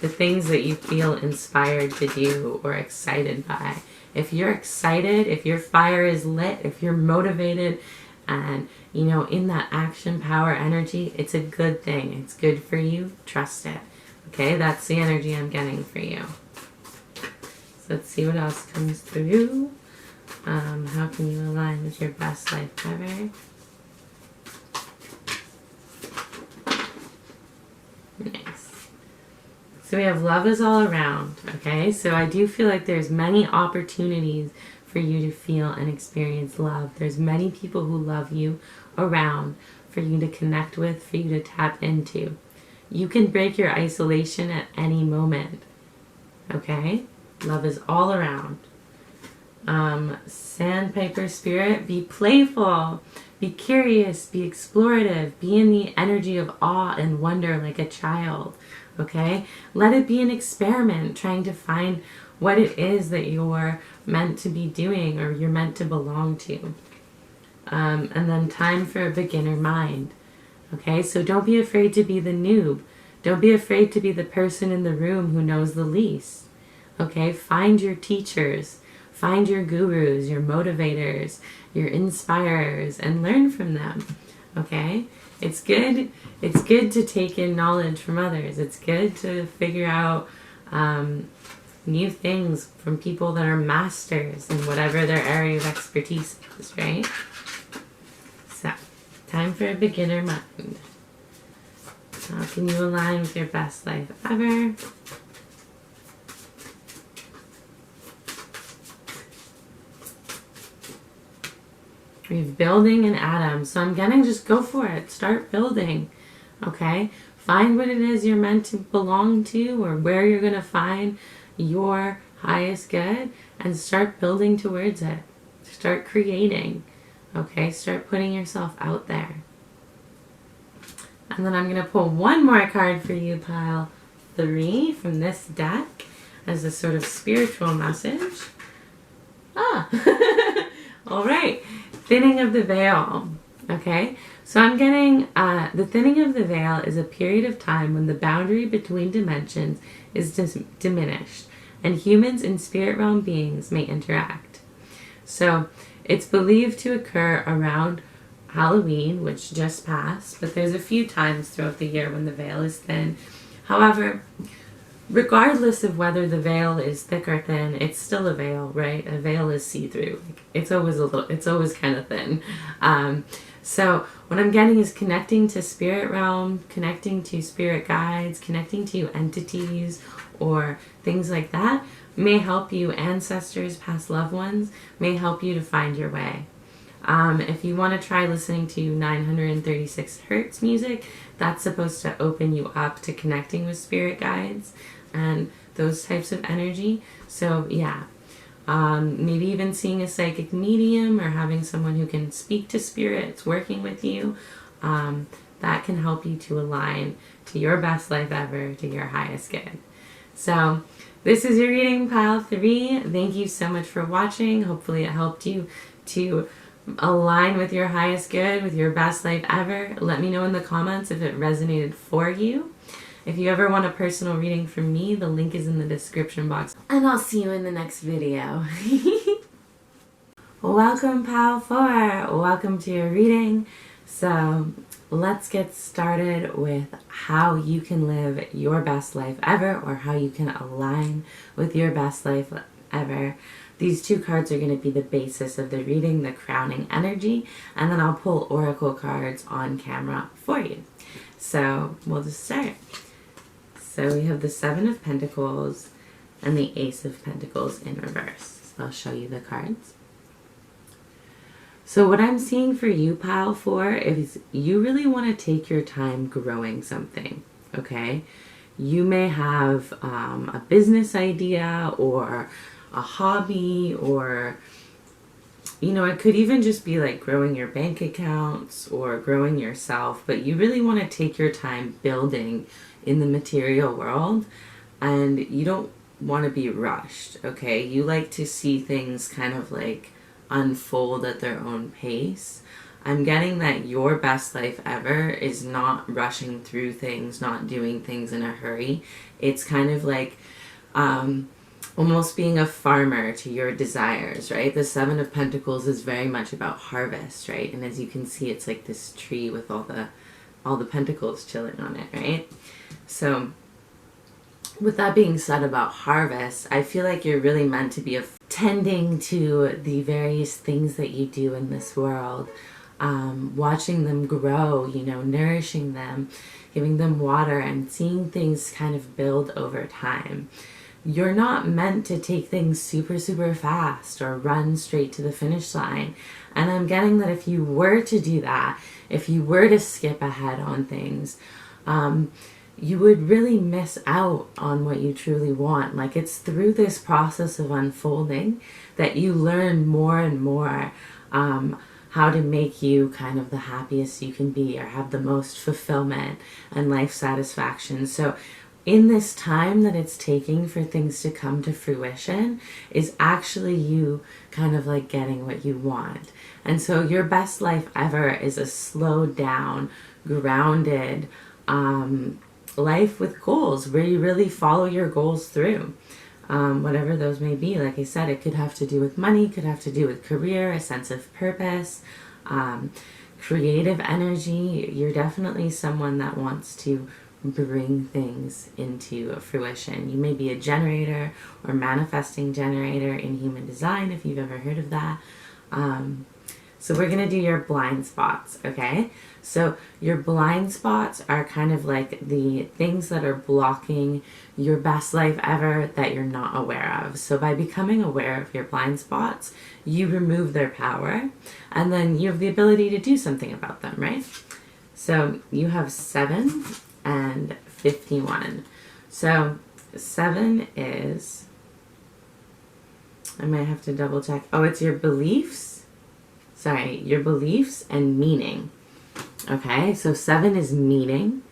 the things that you feel inspired to do or excited by. If you're excited, if your fire is lit, if you're motivated and, in that action, power, energy, it's a good thing. It's good for you. Trust it. Okay, that's the energy I'm getting for you. So let's see what else comes through. How can you align with your best life ever? So we have love is all around, okay? So I do feel like there's many opportunities for you to feel and experience love. There's many people who love you around for you to connect with, for you to tap into. You can break your isolation at any moment, okay? Love is all around. Sandpiper spirit, be playful, be curious, be explorative, be in the energy of awe and wonder like a child, okay? Let it be an experiment, trying to find what it is that you're meant to be doing or you're meant to belong to. And then time for a beginner mind, okay? So don't be afraid to be the noob. Don't be afraid to be the person in the room who knows the least, okay? Find your teachers. Find your gurus, your motivators, your inspirers, and learn from them, okay? It's good to take in knowledge from others. It's good to figure out new things from people that are masters in whatever their area of expertise is, right? So, time for a beginner mind. How can you align with your best life ever? We have building and atom. So I'm gonna just go for it. Start building, okay? Find what it is you're meant to belong to or where you're gonna find your highest good and start building towards it. Start creating, okay? Start putting yourself out there. And then I'm gonna pull one more card for you, pile 3 from this deck as a sort of spiritual message. All right. Thinning of the veil, okay? So I'm getting, the thinning of the veil is a period of time when the boundary between dimensions is diminished and humans and spirit realm beings may interact. So it's believed to occur around Halloween, which just passed, but there's a few times throughout the year when the veil is thin. However, regardless of whether the veil is thick or thin, it's still a veil, right? A veil is see-through. It's always kind of thin. So what I'm getting is connecting to spirit realm, connecting to spirit guides, connecting to entities or things like that may help you. Ancestors, past loved ones may help you to find your way. If you want to try listening to 936 hertz music, that's supposed to open you up to connecting with spirit guides and those types of energy. So yeah, maybe even seeing a psychic medium or having someone who can speak to spirits working with you, that can help you to align to your best life ever, to your highest good. So this is your reading, pile 3. Thank you so much for watching. Hopefully it helped you to align with your highest good, with your best life ever. Let me know in the comments if it resonated for you. If you ever want a personal reading from me, the link is in the description box. And I'll see you in the next video. Welcome, pile 4. Welcome to your reading. So let's get started with how you can live your best life ever, or how you can align with your best life ever. These 2 cards are going to be the basis of the reading, the crowning energy, and then I'll pull oracle cards on camera for you. So we'll just start. So we have the 7 of Pentacles and the Ace of Pentacles in reverse. So I'll show you the cards. So what I'm seeing for you, pile 4, is you really want to take your time growing something, okay? You may have a business idea or a hobby, or it could even just be like growing your bank accounts or growing yourself, but you really want to take your time building in the material world, and you don't want to be rushed, okay? You like to see things kind of like unfold at their own pace. I'm getting that your best life ever is not rushing through things, not doing things in a hurry. It's kind of like almost being a farmer to your desires, right? The 7 of Pentacles is very much about harvest, right? And as you can see, it's like this tree with all the pentacles chilling on it, right? So with that being said about harvest, I feel like you're really meant to be tending to the various things that you do in this world, watching them grow, nourishing them, giving them water and seeing things kind of build over time. You're not meant to take things super, super fast or run straight to the finish line. And I'm getting that if you were to do that, if you were to skip ahead on things, you would really miss out on what you truly want. Like, it's through this process of unfolding that you learn more and more how to make you kind of the happiest you can be, or have the most fulfillment and life satisfaction. So in this time that it's taking for things to come to fruition is actually you kind of like getting what you want. And so your best life ever is a slowed down, grounded life with goals, where you really follow your goals through. Whatever those may be. Like I said, it could have to do with money, could have to do with career, a sense of purpose, creative energy. You're definitely someone that wants to bring things into fruition. You may be a generator or manifesting generator in human design, if you've ever heard of that. So we're going to do your blind spots, okay? So your blind spots are kind of like the things that are blocking your best life ever that you're not aware of. So by becoming aware of your blind spots, you remove their power, and then you have the ability to do something about them, right? So you have 7 and 51. So 7 is, I might have to double check. Oh, it's your beliefs. Sorry, your beliefs and meaning. Okay, so 7 is meaning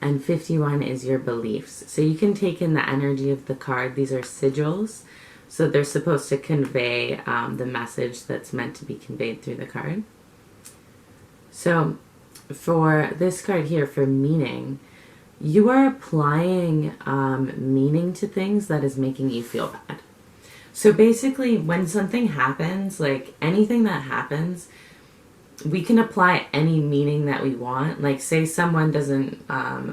and 51 is your beliefs. So you can take in the energy of the card. These are sigils. So they're supposed to convey the message that's meant to be conveyed through the card. So for this card here, for meaning, you are applying meaning to things that is making you feel bad. So basically, when something happens, like anything that happens, we can apply any meaning that we want. Like, say someone doesn't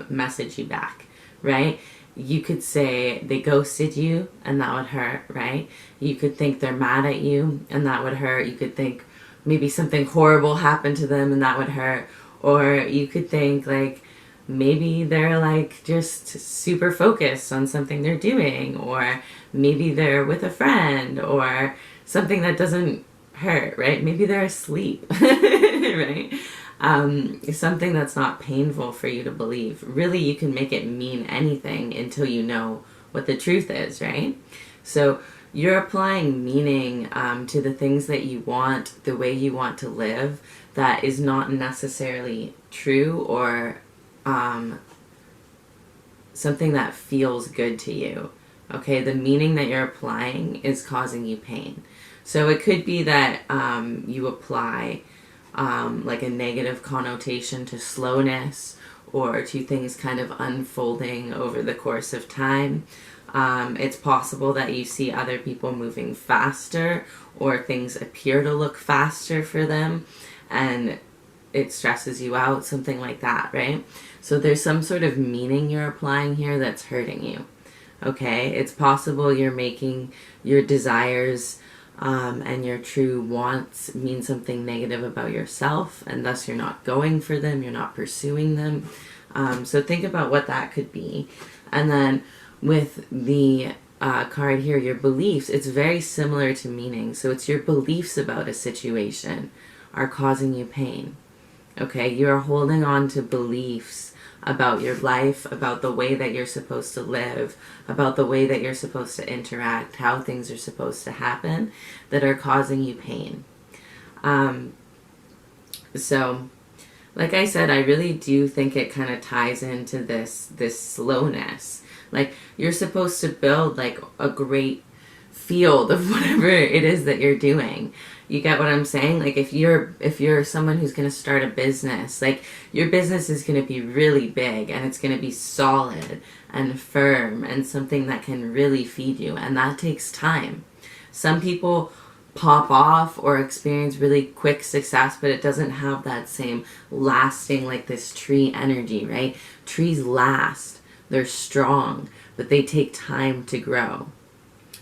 message you back, right? You could say they ghosted you, and that would hurt, right? You could think they're mad at you, and that would hurt. You could think maybe something horrible happened to them, and that would hurt. Or you could think, like, maybe they're like just super focused on something they're doing, or maybe they're with a friend, or something that doesn't hurt, right? Maybe they're asleep, right? Something that's not painful for you to believe. Really, you can make it mean anything until you know what the truth is, right? So you're applying meaning to the things that you want, the way you want to live, that is not necessarily true, or something that feels good to you. Okay, the meaning that you're applying is causing you pain. So it could be that you apply like a negative connotation to slowness, or to things kind of unfolding over the course of time. It's possible that you see other people moving faster, or things appear to look faster for them, and it stresses you out, something like that, right? So there's some sort of meaning you're applying here that's hurting you. Okay, it's possible you're making your desires and your true wants mean something negative about yourself, and thus you're not going for them, you're not pursuing them. So think about what that could be. And then with the card here, your beliefs, it's very similar to meaning. So it's your beliefs about a situation are causing you pain. Okay, you're holding on to beliefs about your life, about the way that you're supposed to live, about the way that you're supposed to interact, how things are supposed to happen, that are causing you pain. So, like I said, I really do think it kind of ties into this slowness. Like, you're supposed to build like a great field of whatever it is that you're doing. You get what I'm saying? Like, if you're someone who's going to start a business, like, your business is going to be really big, and it's going to be solid and firm and something that can really feed you, and that takes time. Some people pop off or experience really quick success, but it doesn't have that same lasting, like this tree energy, right? Trees last, they're strong, but they take time to grow.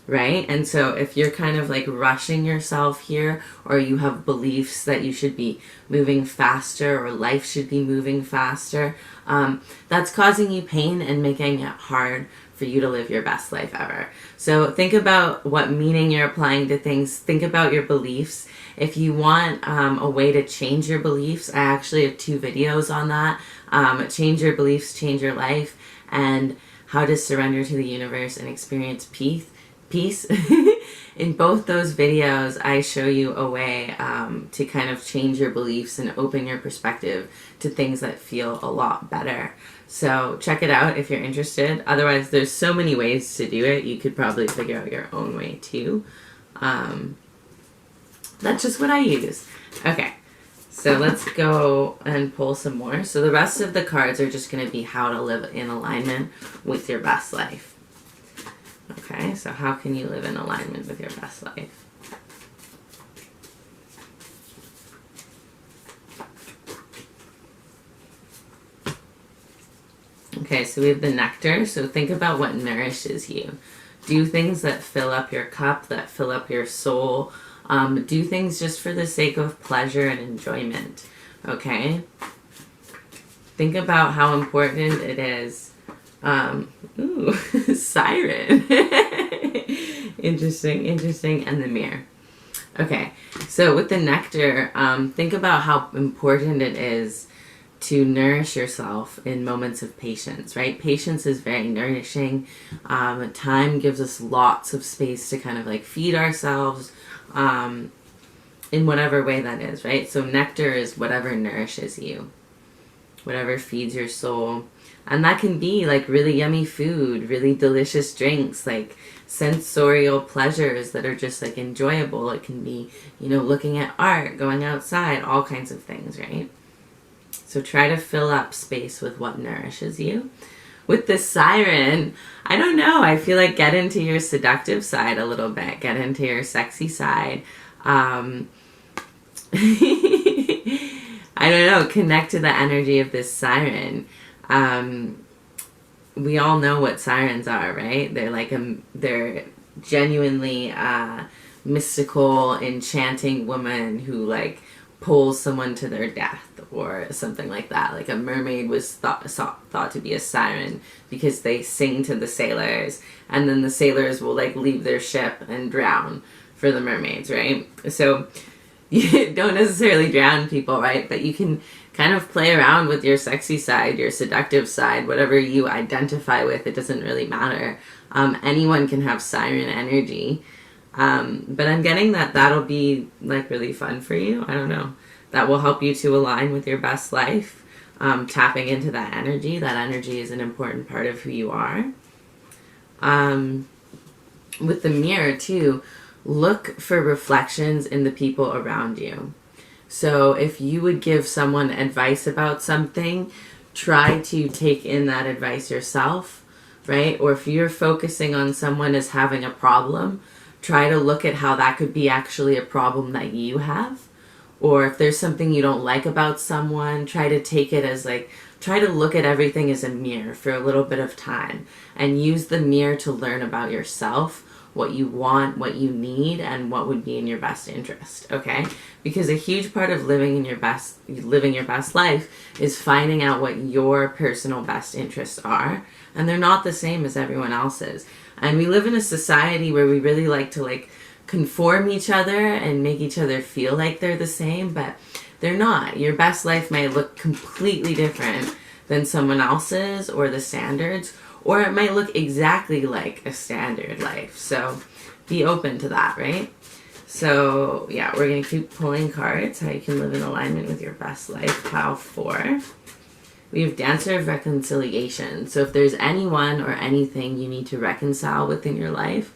right? And so if you're kind of like rushing yourself here, or you have beliefs that you should be moving faster or life should be moving faster, that's causing you pain and making it hard for you to live your best life ever. So think about what meaning you're applying to things. Think about your beliefs. If you want a way to change your beliefs, I actually have 2 videos on that. Change your beliefs, change your life, and how to surrender to the universe and experience peace. In both those videos, I show you a way to kind of change your beliefs and open your perspective to things that feel a lot better. So check it out if you're interested. Otherwise, there's so many ways to do it. You could probably figure out your own way too. That's just what I use. Okay, so let's go and pull some more. So the rest of the cards are just going to be how to live in alignment with your best life. Okay, so how can you live in alignment with your best life? Okay, so we have the nectar. So think about what nourishes you. Do things that fill up your cup, that fill up your soul. Do things just for the sake of pleasure and enjoyment. Okay? Think about how important it is. Ooh, siren. Interesting. And the mirror. Okay, so with the nectar, think about how important it is to nourish yourself in moments of patience, right? Patience is very nourishing. Time gives us lots of space to kind of like feed ourselves in whatever way that is, right? So nectar is whatever nourishes you, whatever feeds your soul. And that can be like really yummy food, really delicious drinks, like sensorial pleasures that are just like enjoyable. It can be, you know, looking at art, going outside, all kinds of things, right? So try to fill up space with what nourishes you. With the siren, I don't know. I feel like get into your seductive side a little bit. Get into your sexy side. I don't know. Connect to the energy of this siren. We all know what sirens are, right? They're like they're genuinely mystical, enchanting woman who like pulls someone to their death or something like that. Like a mermaid was thought to be a siren because they sing to the sailors, and then the sailors will like leave their ship and drown for the mermaids, right? So you don't necessarily drown people, right? But you can kind of play around with your sexy side, your seductive side, whatever you identify with. It doesn't really matter. Anyone can have siren energy. But I'm getting that that'll be like really fun for you. I don't know. That will help you to align with your best life. Tapping into that energy. That energy is an important part of who you are. With the mirror too, look for reflections in the people around you. So if you would give someone advice about something, try to take in that advice yourself, right? Or if you're focusing on someone as having a problem, try to look at how that could be actually a problem that you have. Or if there's something you don't like about someone, try to take it as like, try to look at everything as a mirror for a little bit of time and use the mirror to learn about yourself, what you want, what you need, and what would be in your best interest, okay? Because a huge part of living your best life is finding out what your personal best interests are, and they're not the same as everyone else's. And we live in a society where we really like to like conform each other and make each other feel like they're the same, but they're not. Your best life may look completely different than someone else's or the standards, or it might look exactly like a standard life. So be open to that, right? So yeah, we're going to keep pulling cards, how you can live in alignment with your best life. Pile 4. We have Dancer of Reconciliation. So if there's anyone or anything you need to reconcile within your life,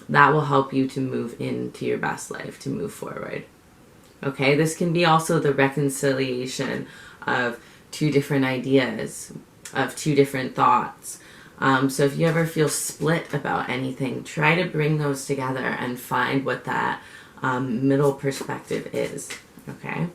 that will help you to move into your best life, to move forward. Okay, this can be also the reconciliation of 2 different ideas, of 2 different thoughts. So if you ever feel split about anything, try to bring those together and find what that middle perspective is. Okay?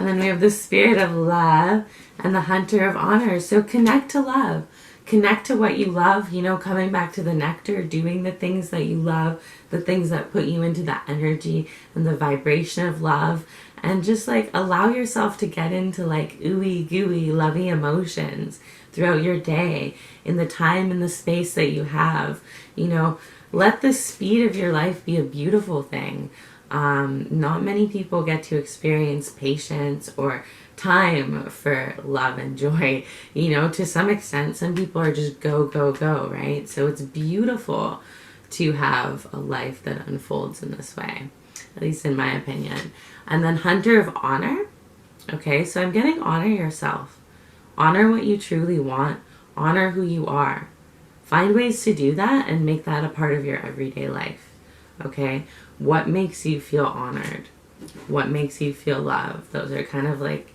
And then we have the Spirit of Love and the Hunter of Honor. So connect to love. Connect to what you love, you know, coming back to the nectar, doing the things that you love, the things that put you into that energy and the vibration of love. And just like allow yourself to get into like ooey gooey lovey emotions throughout your day, in the time and the space that you have. You know, let the speed of your life be a beautiful thing. Not many people get to experience patience or time for love and joy. You know, to some extent, some people are just go, go, go, right? So it's beautiful to have a life that unfolds in this way, at least in my opinion. And then Hunter of Honor. Okay, so I'm getting honor yourself. Honor what you truly want. Honor who you are. Find ways to do that and make that a part of your everyday life. Okay, what makes you feel honored? What makes you feel loved? Those are kind of like,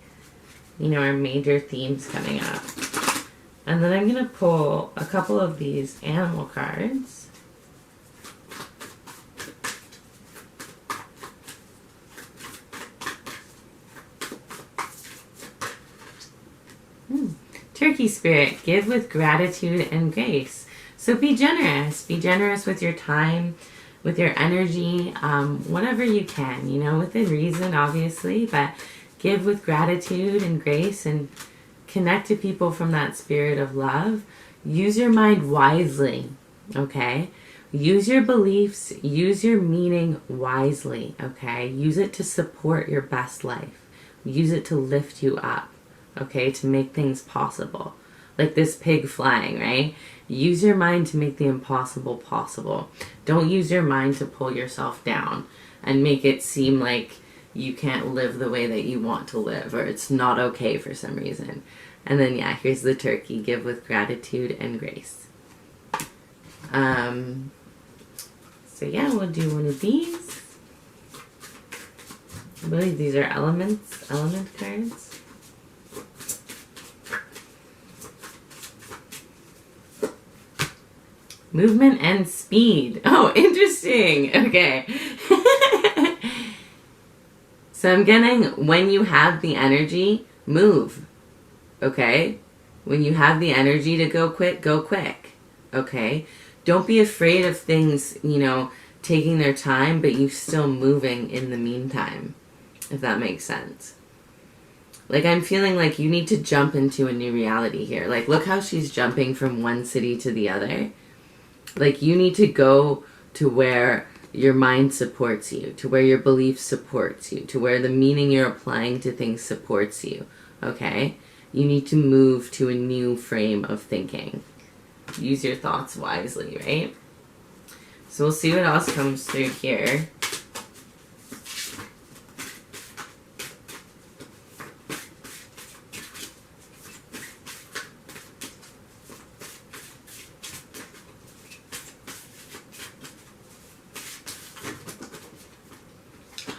you know, our major themes coming up. And then I'm going to pull a couple of these animal cards. Turkey Spirit, give with gratitude and grace. So be generous. Be generous with your time, with your energy, whatever you can, you know, within reason, obviously, but give with gratitude and grace and connect to people from that spirit of love. Use your mind wisely, okay? Use your beliefs, use your meaning wisely, okay? Use it to support your best life. Use it to lift you up, okay? To make things possible. Like this pig flying, right? Use your mind to make the impossible possible. Don't use your mind to pull yourself down and make it seem like you can't live the way that you want to live, or it's not okay for some reason. And then, yeah, here's the turkey. Give with gratitude and grace. So yeah, we'll do one of these. I believe these are element cards. Movement and speed. Oh, interesting. Okay. So I'm getting, when you have the energy, move. Okay? When you have the energy to go quick, go quick. Okay? Don't be afraid of things, you know, taking their time, but you still moving in the meantime, if that makes sense. Like, I'm feeling like you need to jump into a new reality here. Like, look how she's jumping from one city to the other. Like, you need to go to where your mind supports you, to where your belief supports you, to where the meaning you're applying to things supports you, okay? You need to move to a new frame of thinking. Use your thoughts wisely, right? So we'll see what else comes through here.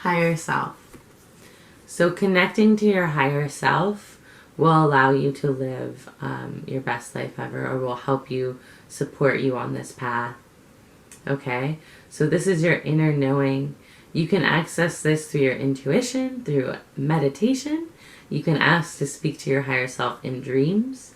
Higher self. So connecting to your higher self will allow you to live your best life ever, or will help you, support you on this path. Okay? So this is your inner knowing. You can access this through your intuition, through meditation. You can ask to speak to your higher self in dreams.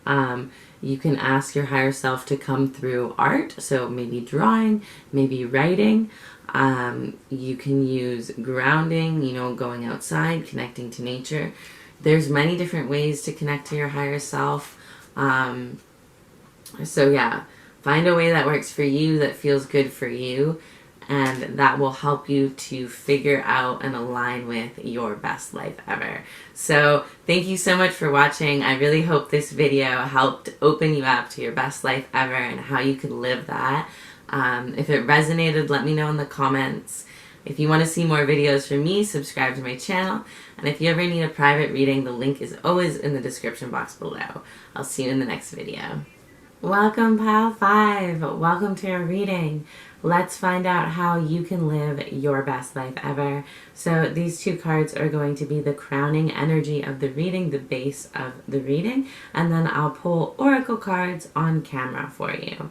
You can ask your higher self to come through art, so maybe drawing, maybe writing. You can use grounding, you know, going outside, connecting to nature. There's many different ways to connect to your higher self. So yeah, find a way that works for you, that feels good for you, and that will help you to figure out and align with your best life ever. So thank you so much for watching. I really hope this video helped open you up to your best life ever and how you can live that. If it resonated, let me know in the comments. If you want to see more videos from me, subscribe to my channel. And if you ever need a private reading, the link is always in the description box below. I'll see you in the next video. Welcome, Pile 5. Welcome to your reading. Let's find out how you can live your best life ever. So these two cards are going to be the crowning energy of the reading, the base of the reading, and then I'll pull oracle cards on camera for you.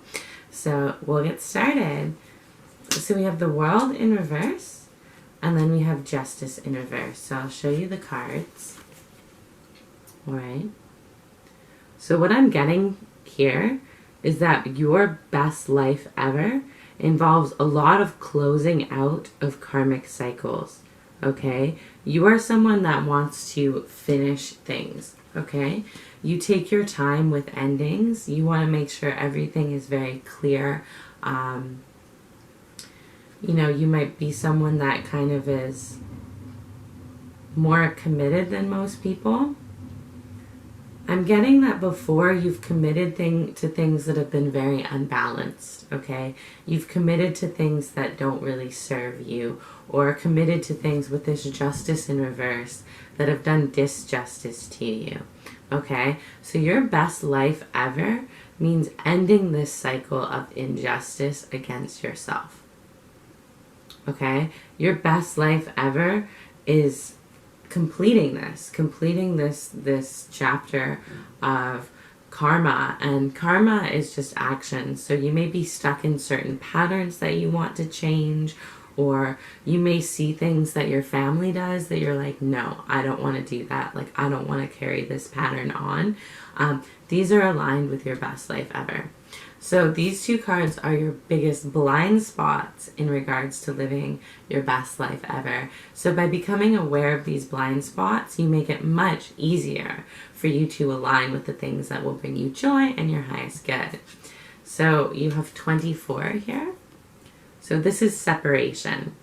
So we'll get started. So we have the World in reverse, And then we have Justice in reverse. So I'll show you the cards. All right. So what I'm getting here is that your best life ever involves a lot of closing out of karmic cycles. Okay? You are someone that wants to finish things. Okay? You take your time with endings. You want to make sure everything is very clear. You know, you might be someone that kind of is more committed than most people. I'm getting that before you've committed to things that have been very unbalanced, okay? You've committed to things that don't really serve you, or committed to things with this justice in reverse that have done disjustice to you, okay? So your best life ever means ending this cycle of injustice against yourself. Okay? Your best life ever is completing this chapter of karma. And karma is just action. So you may be stuck in certain patterns that you want to change, or you may see things that your family does that you're like, no, I don't want to do that. Like, I don't want to carry this pattern on. These are aligned with your best life ever. So these two cards are your biggest blind spots in regards to living your best life ever. So by becoming aware of these blind spots, you make it much easier for you to align with the things that will bring you joy and your highest good. So you have 24 here. So this is separation.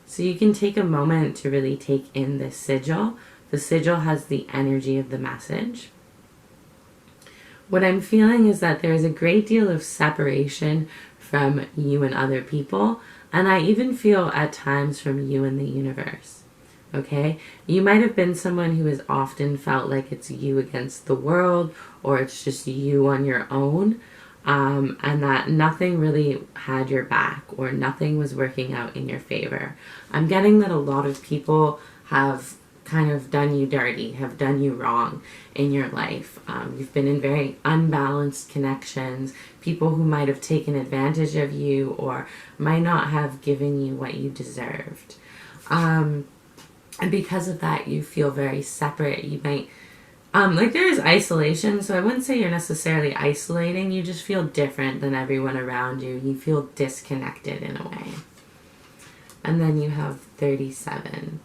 So you can take a moment to really take in this sigil. The sigil has the energy of the message. What I'm feeling is that there is a great deal of separation from you and other people, and I even feel at times from you and the universe, okay? You might have been someone who has often felt like it's you against the world, or it's just you on your own, and that nothing really had your back, or nothing was working out in your favor. I'm getting that a lot of people have kind of done you dirty, have done you wrong in your life. You've been in very unbalanced connections, people who might have taken advantage of you or might not have given you what you deserved. And because of that, you feel very separate. You might, like there is isolation, so I wouldn't say you're necessarily isolating, you just feel different than everyone around you. You feel disconnected in a way. And then you have 37.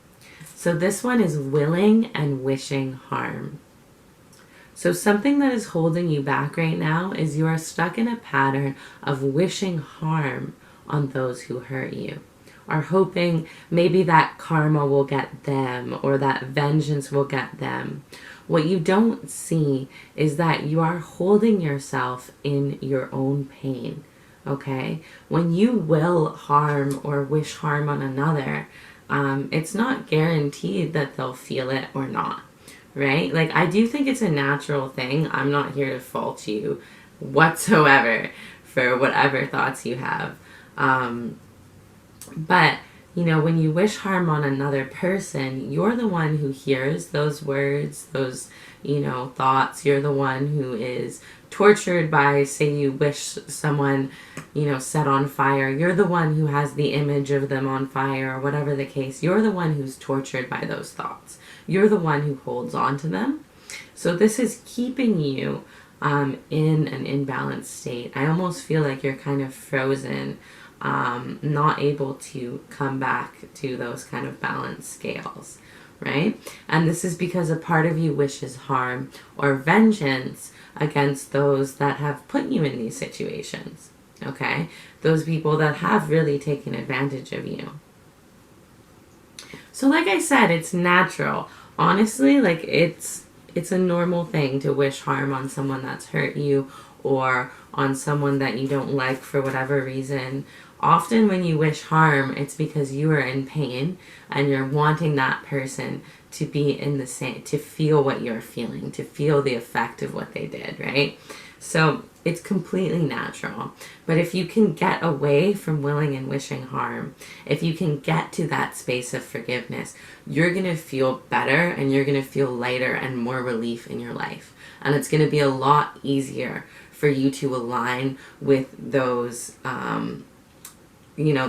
So this one is willing and wishing harm. So something that is holding you back right now is you are stuck in a pattern of wishing harm on those who hurt you, or hoping maybe that karma will get them or that vengeance will get them. What you don't see is that you are holding yourself in your own pain, okay? When you will harm or wish harm on another, it's not guaranteed that they'll feel it or not, right? Like, I do think it's a natural thing. I'm not here to fault you whatsoever for whatever thoughts you have. But, you know, when you wish harm on another person, you're the one who hears those words, those, you know, thoughts. You're the one who is tortured by, say you wish someone, you know, set on fire. You're the one who has the image of them on fire, or whatever the case. You're the one who's tortured by those thoughts. You're the one who holds on to them. So this is keeping you in an imbalanced state. I almost feel like you're kind of frozen, not able to come back to those kind of balanced scales, right? And this is because a part of you wishes harm or vengeance against those that have put you in these situations, okay? Those people that have really taken advantage of you. So like I said, it's natural. Honestly, like it's a normal thing to wish harm on someone that's hurt you or on someone that you don't like for whatever reason. Often when you wish harm, it's because you are in pain and you're wanting that person to be in the same, to feel what you're feeling, to feel the effect of what they did, right? So it's completely natural. But if you can get away from willing and wishing harm, if you can get to that space of forgiveness, you're going to feel better and you're going to feel lighter and more relief in your life. And it's going to be a lot easier for you to align with those,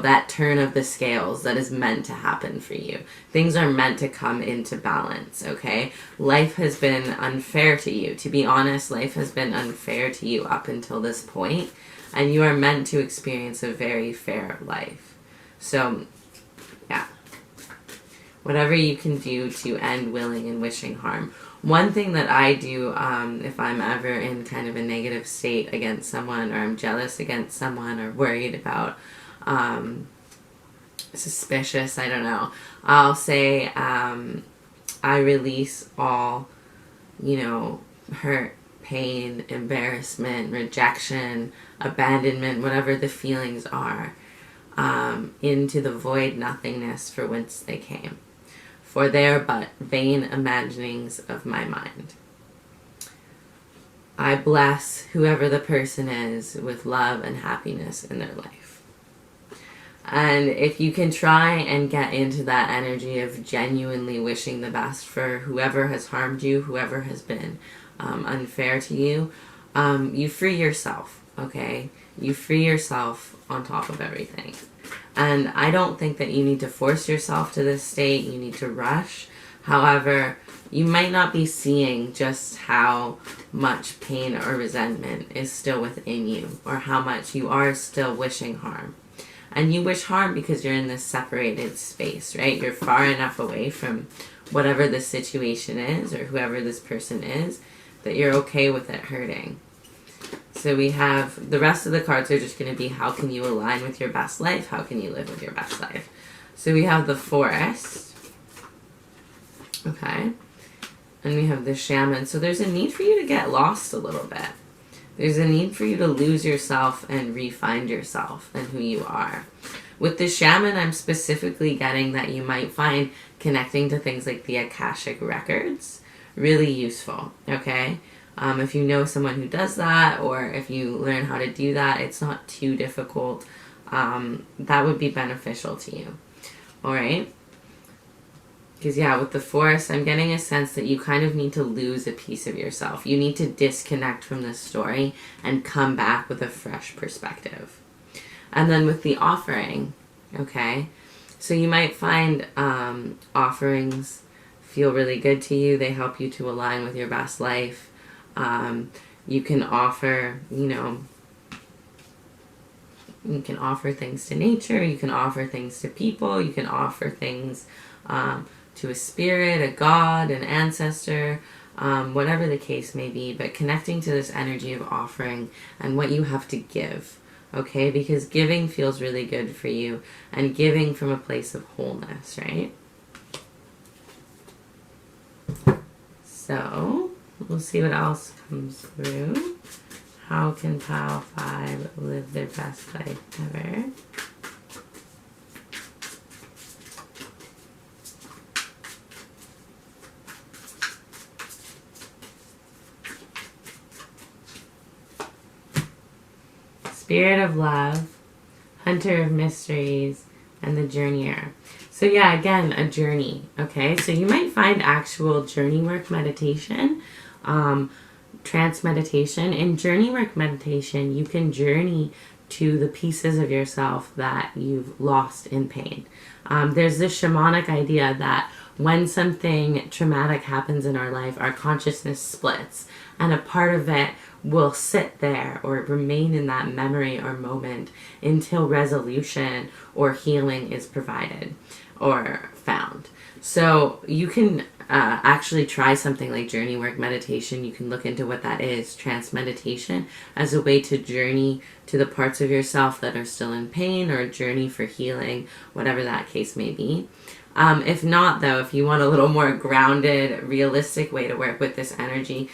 that turn of the scales that is meant to happen for you. Things are meant to come into balance, okay? Life has been unfair to you. To be honest, life has been unfair to you up until this point, and you are meant to experience a very fair life. So, yeah. Whatever you can do to end willing and wishing harm. One thing that I do if I'm ever in kind of a negative state against someone, or I'm jealous against someone, or worried about suspicious, I don't know, I'll say I release all, hurt, pain, embarrassment, rejection, abandonment, whatever the feelings are, into the void nothingness for whence they came. For they are but vain imaginings of my mind. I bless whoever the person is with love and happiness in their life. And if you can try and get into that energy of genuinely wishing the best for whoever has harmed you, whoever has been unfair to you, you free yourself, okay? You free yourself on top of everything. And I don't think that you need to force yourself to this state. You need to rush. However, you might not be seeing just how much pain or resentment is still within you, or how much you are still wishing harm. And you wish harm because you're in this separated space, right? You're far enough away from whatever the situation is, or whoever this person is, that you're okay with it hurting. So we have, the rest of the cards are just going to be, how can you align with your best life? How can you live with your best life? So we have the Forest. Okay. And we have the Shaman. So there's a need for you to get lost a little bit. There's a need for you to lose yourself and re-find yourself and who you are. With the Shaman, I'm specifically getting that you might find connecting to things like the Akashic Records really useful, okay? If you know someone who does that, or if you learn how to do that, it's not too difficult. That would be beneficial to you. All right? Because, yeah, with the Forest, I'm getting a sense that you kind of need to lose a piece of yourself. You need to disconnect from the story and come back with a fresh perspective. And then with the Offering, okay? So you might find offerings feel really good to you. They help you to align with your best life. You can offer, you can offer things to nature, you can offer things to people, you can offer things to a spirit, a god, an ancestor, whatever the case may be, but connecting to this energy of offering and what you have to give, okay? Because giving feels really good for you, and giving from a place of wholeness, right? So we'll see what else comes through. How can Pile 5 live their best life ever? Spirit of Love, Hunter of Mysteries, and the Journeyer. So yeah, again, a journey, okay? So you might find actual journey work meditation, trance meditation. In journey work meditation, you can journey to the pieces of yourself that you've lost in pain. There's this shamanic idea that when something traumatic happens in our life, our consciousness splits, and a part of it will sit there or remain in that memory or moment until resolution or healing is provided or found. So you can actually try something like journey work meditation. You can look into what that is, trance meditation, as a way to journey to the parts of yourself that are still in pain, or a journey for healing, whatever that case may be. If not, though, if you want a little more grounded, realistic way to work with this energy,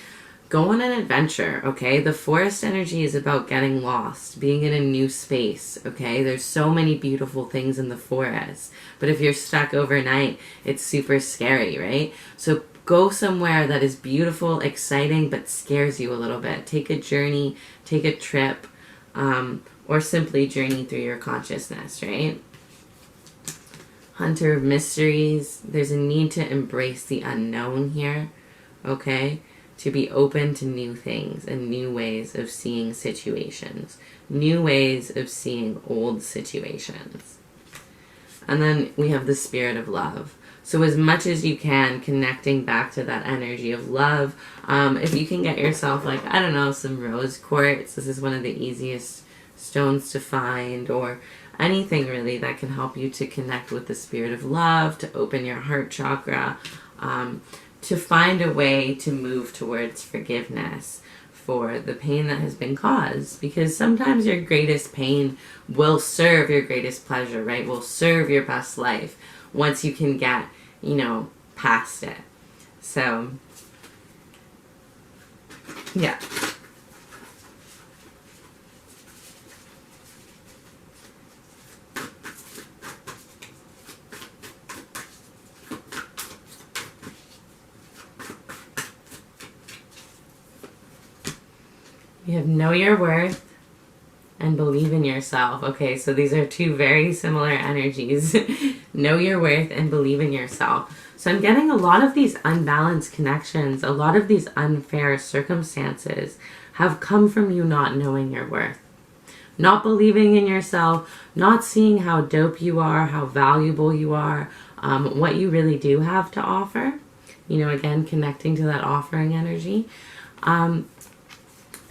go on an adventure, okay? The Forest energy is about getting lost, being in a new space, okay? There's so many beautiful things in the forest, but if you're stuck overnight, it's super scary, right? So go somewhere that is beautiful, exciting, but scares you a little bit. Take a journey, take a trip, or simply journey through your consciousness, right? Hunter of Mysteries, there's a need to embrace the unknown here, okay? to be open to new things and new ways of seeing situations, new ways of seeing old situations. And then we have the spirit of love. So as much as you can, connecting back to that energy of love. If you can get yourself, like, I don't know, some rose quartz. This is one of the easiest stones to find, or anything really that can help you to connect with the spirit of love, to open your heart chakra, to find a way to move towards forgiveness for the pain that has been caused. Because sometimes your greatest pain will serve your greatest pleasure, right? Will serve your best life once you can get, you know, past it. So, yeah. You have know your worth and believe in yourself. Okay, so these are two very similar energies. Know your worth and believe in yourself. So I'm getting a lot of these unbalanced connections, a lot of these unfair circumstances have come from you not knowing your worth. Not believing in yourself, not seeing how dope you are, how valuable you are, what you really do have to offer. You know, again, connecting to that offering energy.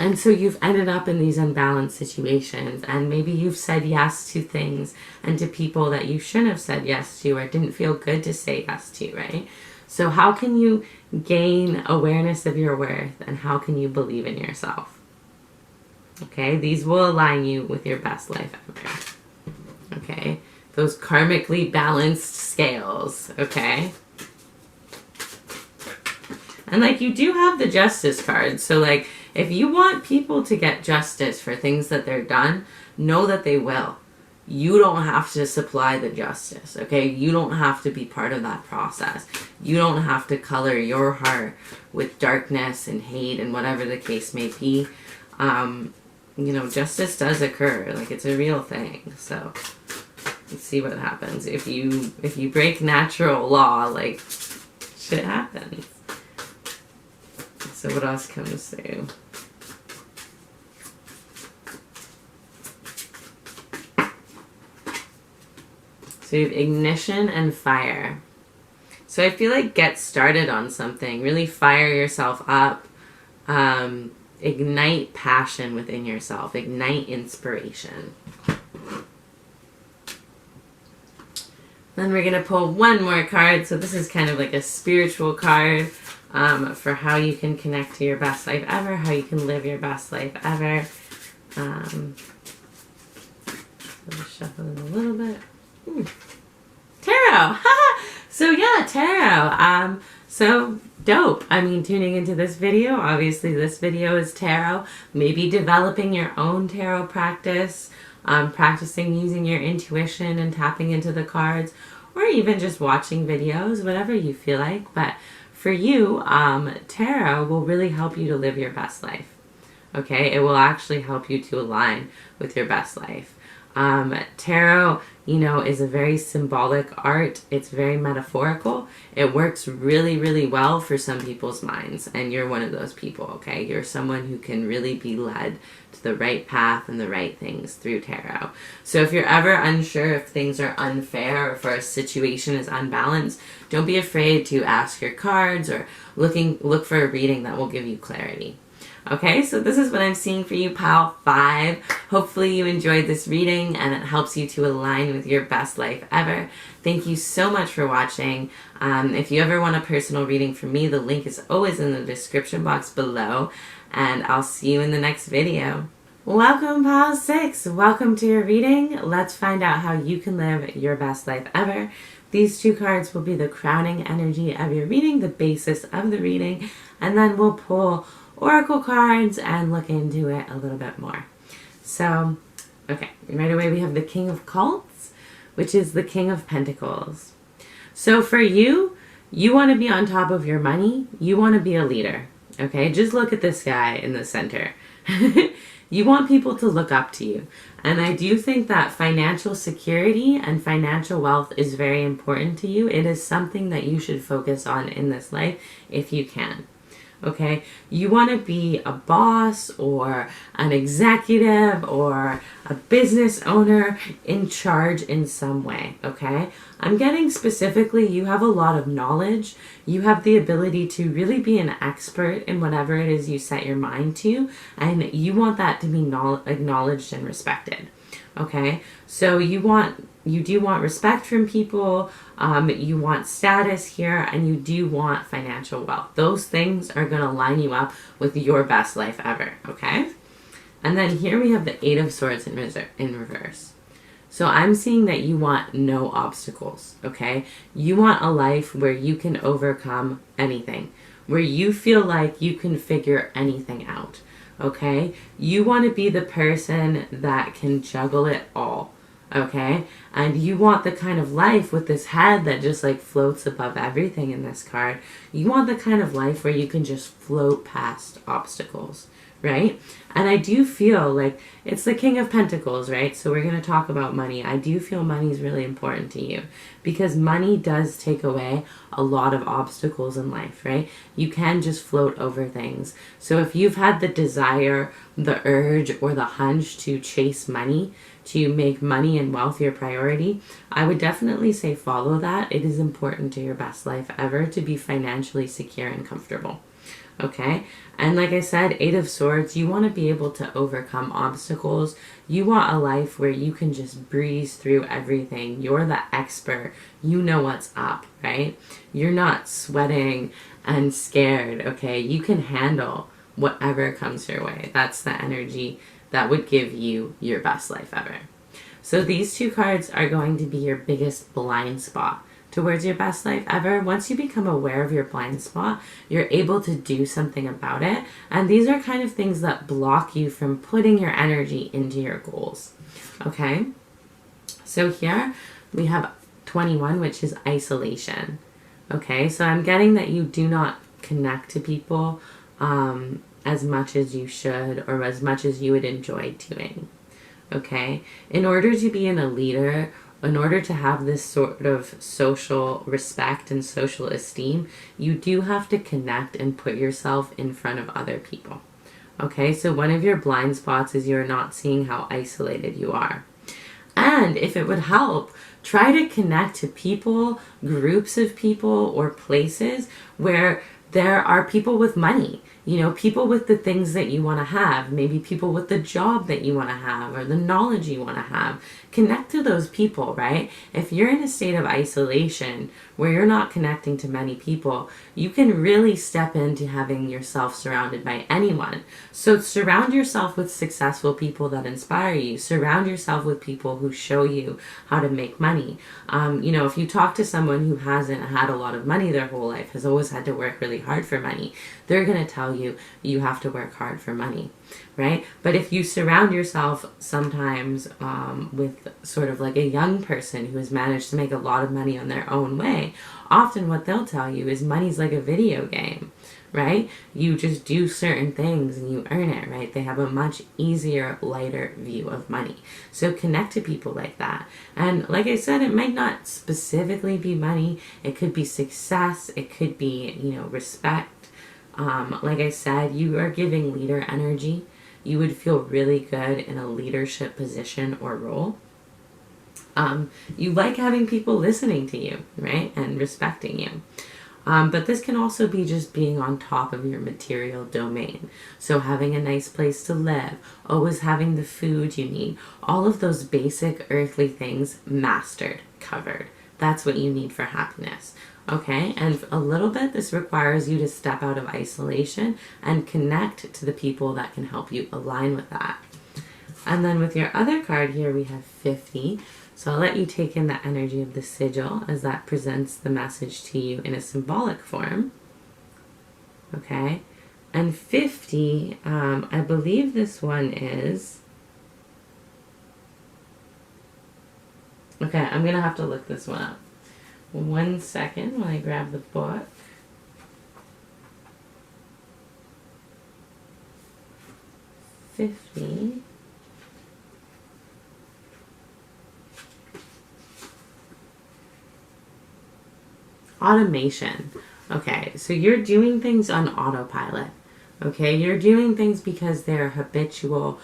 And so you've ended up in these unbalanced situations, and maybe you've said yes to things and to people that you shouldn't have said yes to, or didn't feel good to say yes to, right? So how can you gain awareness of your worth, and how can you believe in yourself? Okay, these will align you with your best life ever. Okay, those karmically balanced scales, okay? And like, you do have the justice card, so like, if you want people to get justice for things that they're done, know that they will. You don't have to supply the justice, okay? You don't have to be part of that process. You don't have to color your heart with darkness and hate and whatever the case may be. You know, justice does occur. Like, it's a real thing. So, let's see what happens. If you break natural law, like, shit happens. So what else comes through? So you have ignition and fire. So I feel like get started on something. Really fire yourself up. Ignite passion within yourself. Ignite inspiration. Then we're going to pull one more card. So this is kind of like a spiritual card for how you can connect to your best life ever. How you can live your best life ever. So just shuffle it a little bit. Tarot. So yeah, tarot. So dope. I mean, tuning into this video, obviously this video is tarot. Maybe developing your own tarot practice, practicing using your intuition and tapping into the cards, or even just watching videos, whatever you feel like. But for you, tarot will really help you to live your best life. Okay, it will actually help you to align with your best life. Tarot, you know, is a very symbolic art. It's very metaphorical. It works really, really well for some people's minds, and you're one of those people, okay? You're someone who can really be led to the right path and the right things through tarot. So if you're ever unsure if things are unfair or if a situation is unbalanced, don't be afraid to ask your cards or look for a reading that will give you clarity. Okay, so this is what I'm seeing for you, Pile 5. Hopefully you enjoyed this reading and it helps you to align with your best life ever. Thank you so much for watching. If you ever want a personal reading from me, the link is always in the description box below. And I'll see you in the next video. Welcome, Pile 6. Welcome to your reading. Let's find out how you can live your best life ever. These two cards will be the crowning energy of your reading, the basis of the reading, and then we'll pull oracle cards and look into it a little bit more. So, okay, right away we have the King of Cups, which is the King of Pentacles. So for you, you want to be on top of your money. You want to be a leader, okay? Just look at this guy in the center. You want people to look up to you. And I do think that financial security and financial wealth is very important to you. It is something that you should focus on in this life if you can. Okay, you want to be a boss or an executive or a business owner in charge in some way. Okay, I'm getting specifically, you have a lot of knowledge. You have the ability to really be an expert in whatever it is you set your mind to, and you want that to be acknowledged and respected. Okay, so you do want respect from people, you want status here, and you do want financial wealth. Those things are going to line you up with your best life ever. Okay, and then here we have the Eight of Swords in reverse. So I'm seeing that you want no obstacles. Okay, you want a life where you can overcome anything, where you feel like you can figure anything out. Okay, you want to be the person that can juggle it all. Okay, and you want the kind of life with this head that just like floats above everything in this card. You want the kind of life where you can just float past obstacles, right? And I do feel like it's the King of Pentacles, right? So we're going to talk about money. I do feel money is really important to you because money does take away a lot of obstacles in life, right? You can just float over things. So if you've had the desire, the urge, or the hunch to chase money, to make money and wealth your priority, I would definitely say follow that. It is important to your best life ever to be financially secure and comfortable. Okay, and like I said, Eight of Swords, you want to be able to overcome obstacles. You want a life where you can just breeze through everything. You're the expert. You know what's up, right? You're not sweating and scared, okay? You can handle whatever comes your way. That's the energy that would give you your best life ever. So these two cards are going to be your biggest blind spot towards your best life ever. Once you become aware of your blind spot, you're able to do something about it. And these are kind of things that block you from putting your energy into your goals. Okay? So here we have 21, which is isolation. Okay? So I'm getting that you do not connect to people as much as you should or as much as you would enjoy doing. Okay? In order to be a leader, in order to have this sort of social respect and social esteem, you do have to connect and put yourself in front of other people. Okay, so one of your blind spots is you're not seeing how isolated you are. And if it would help, try to connect to people, groups of people, or places where there are people with money. You know, people with the things that you want to have, maybe people with the job that you want to have or the knowledge you want to have. Connect to those people, right? If you're in a state of isolation where you're not connecting to many people, you can really step into having yourself surrounded by anyone. So surround yourself with successful people that inspire you. Surround yourself with people who show you how to make money. You know, if you talk to someone who hasn't had a lot of money their whole life, has always had to work really hard for money, they're going to tell you you have to work hard for money, right? But if you surround yourself sometimes with sort of like a young person who has managed to make a lot of money on their own way, often what they'll tell you is money's like a video game, right? You just do certain things and you earn it, right? They have a much easier, lighter view of money. So connect to people like that. And like I said, it might not specifically be money. It could be success. It could be, you know, respect. Like I said, you are giving leader energy. You would feel really good in a leadership position or role. You like having people listening to you, right? And respecting you. But this can also be just being on top of your material domain. So having a nice place to live, always having the food you need, all of those basic earthly things mastered, covered. That's what you need for happiness. Okay, and a little bit, this requires you to step out of isolation and connect to the people that can help you align with that. And then with your other card here, we have 50. So I'll let you take in the energy of the sigil as that presents the message to you in a symbolic form. Okay, and 50, I believe this one is... Okay, I'm going to have to look this one up. 1 second while I grab the book. $50. Automation. Okay, so you're doing things on autopilot. Okay, you're doing things because they're habitual,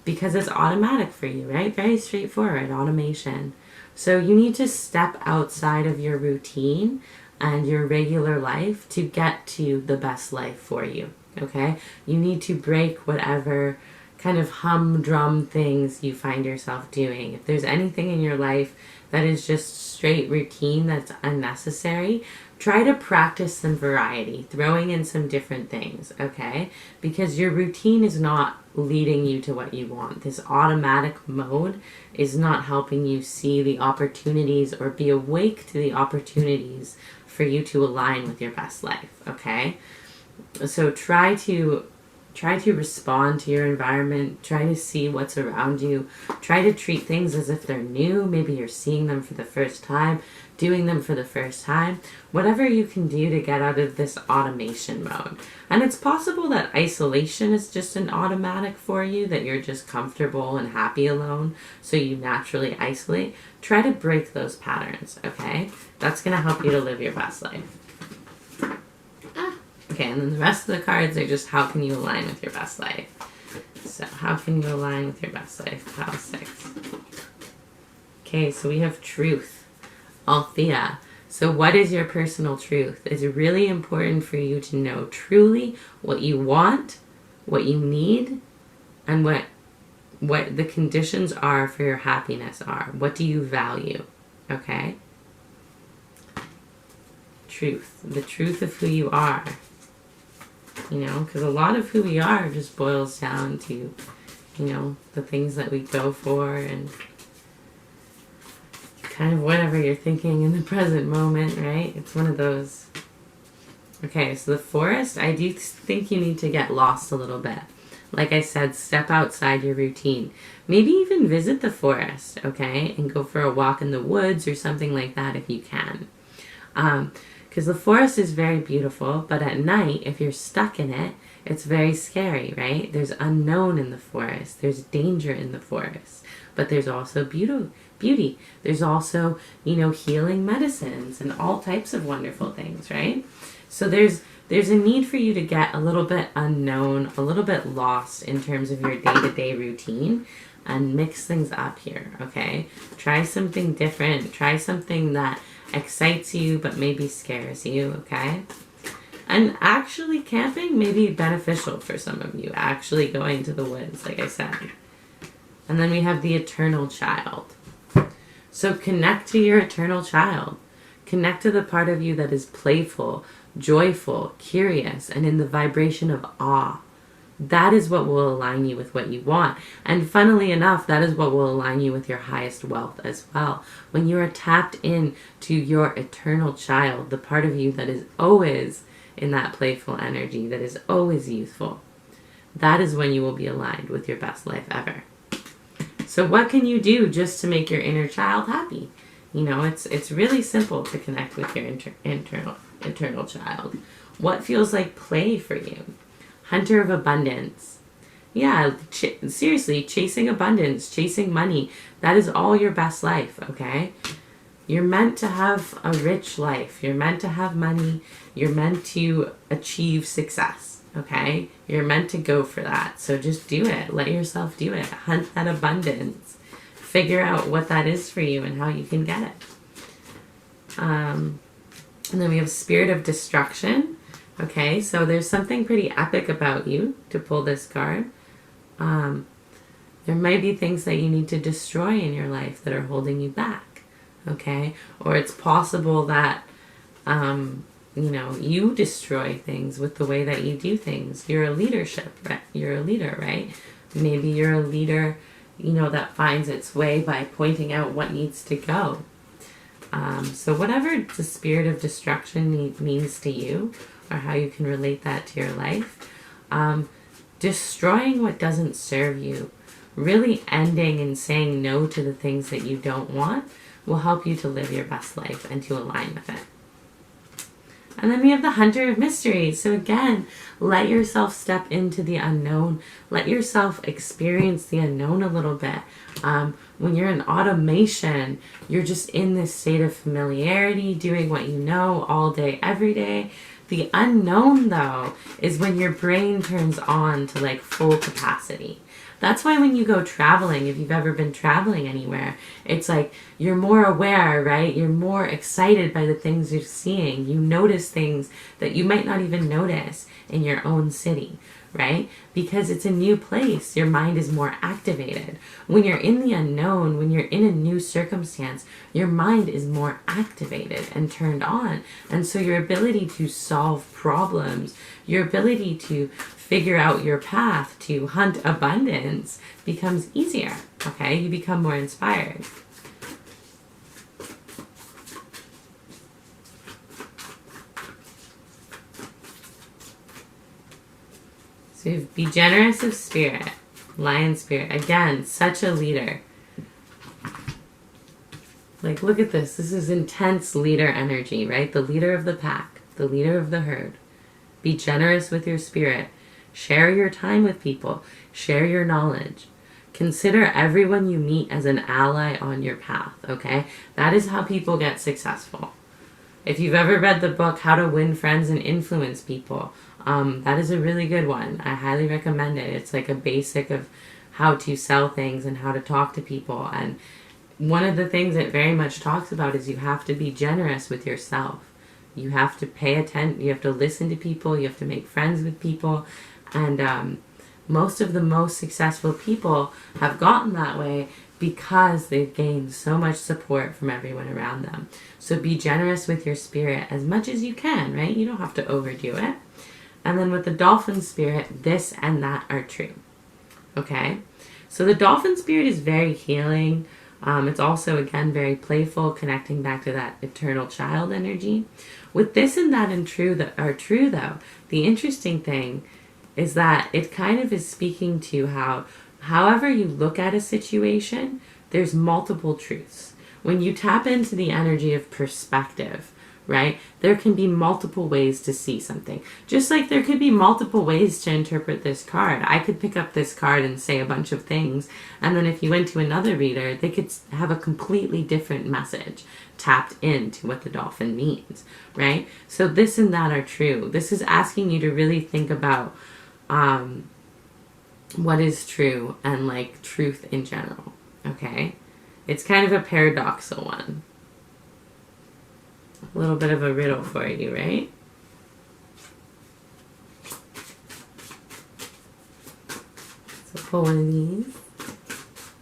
because it's automatic for you, right? Very straightforward, automation. So you need to step outside of your routine and your regular life to get to the best life for you, okay? You need to break whatever kind of humdrum things you find yourself doing. If there's anything in your life that is just straight routine that's unnecessary, try to practice some variety, throwing in some different things, okay? Because your routine is not leading you to what you want. This automatic mode is not helping you see the opportunities or be awake to the opportunities for you to align with your best life, okay? So try to respond to your environment, try to see what's around you, try to treat things as if they're new. Maybe you're seeing them for the first time, doing them for the first time, whatever you can do to get out of this automation mode. And it's possible that isolation is just an automatic for you, that you're just comfortable and happy alone, so you naturally isolate. Try to break those patterns, okay? That's going to help you to live your best life. Okay, and then the rest of the cards are just how can you align with your best life. So how can you align with your best life? Pile 6. Okay, so we have truth. Althea. So what is your personal truth? It's really important for you to know truly what you want, what you need, and what the conditions are for your happiness are. What do you value? Okay? Truth. The truth of who you are. You know, because a lot of who we are just boils down to, you know, the things that we go for and kind of whatever you're thinking in the present moment, right? It's one of those. Okay, so the forest, I do think you need to get lost a little bit. Like I said, step outside your routine. Maybe even visit the forest, okay? And go for a walk in the woods or something like that if you can. Because the forest is very beautiful, but at night, if you're stuck in it, it's very scary, right? There's unknown in the forest. There's danger in the forest. But there's also beauty. There's also, you know, healing medicines and all types of wonderful things, right? So there's a need for you to get a little bit unknown, a little bit lost in terms of your day-to-day routine and mix things up here, okay? Try something different. Try something that excites you but maybe scares you, okay? And actually camping may be beneficial for some of you, actually going to the woods, like I said. And then we have the eternal child. So connect to your eternal child. Connect to the part of you that is playful, joyful, curious, and in the vibration of awe. That is what will align you with what you want. And funnily enough, that is what will align you with your highest wealth as well. When you are tapped in to your eternal child, the part of you that is always in that playful energy, that is always youthful, that is when you will be aligned with your best life ever. So what can you do just to make your inner child happy? You know, it's really simple to connect with your eternal child. What feels like play for you? Hunter of abundance. Yeah, seriously, chasing abundance, chasing money. That is all your best life, okay? You're meant to have a rich life. You're meant to have money. You're meant to achieve success, okay? You're meant to go for that. So just do it. Let yourself do it. Hunt that abundance. Figure out what that is for you and how you can get it. And then we have spirit of destruction. Okay, so there's something pretty epic about you to pull this card. There might be things that you need to destroy in your life that are holding you back. Okay, or it's possible that, you know, you destroy things with the way that you do things. You're a leadership, right? You're a leader, right? Maybe you're a leader, you know, that finds its way by pointing out what needs to go. So whatever the spirit of destruction means to you, or how you can relate that to your life, destroying what doesn't serve you, really ending and saying no to the things that you don't want will help you to live your best life and to align with it. And then we have the Hunter of Mysteries. So again, let yourself step into the unknown. Let yourself experience the unknown a little bit. When you're in automation, you're just in this state of familiarity, doing what you know all day, every day. The unknown, though, is when your brain turns on to like full capacity. That's why when you go traveling, if you've ever been traveling anywhere, it's like you're more aware, right? You're more excited by the things you're seeing. You notice things that you might not even notice in your own city, right? Because it's a new place, your mind is more activated. When you're in the unknown, when you're in a new circumstance, your mind is more activated and turned on. And so your ability to solve problems, your ability to figure out your path to hunt abundance becomes easier, okay? You become more inspired. So be generous of spirit, lion spirit. Again, such a leader. Like, look at this. This is intense leader energy, right? The leader of the pack, the leader of the herd. Be generous with your spirit. Share your time with people. Share your knowledge. Consider everyone you meet as an ally on your path, okay? That is how people get successful. If you've ever read the book, How to Win Friends and Influence People, that is a really good one. I highly recommend it. It's like a basic of how to sell things and how to talk to people. And one of the things it very much talks about is you have to be generous with yourself. You have to pay attention. You have to listen to people. You have to make friends with people. And most of the most successful people have gotten that way because they've gained so much support from everyone around them. So be generous with your spirit as much as you can, right? You don't have to overdo it. And then with the dolphin spirit, this and that are true. Okay? So the dolphin spirit is very healing. It's also, again, very playful, connecting back to that eternal child energy. With this and that and true that are true, though, the interesting thing is that it kind of is speaking to how, however you look at a situation, there's multiple truths. When you tap into the energy of perspective, right, there can be multiple ways to see something. Just like there could be multiple ways to interpret this card. I could pick up this card and say a bunch of things, and then if you went to another reader, they could have a completely different message tapped into what the dolphin means, right? So this and that are true. This is asking you to really think about what is true and like truth in general, okay? It's kind of a paradoxical one. A little bit of a riddle for you, right? So pull one of these.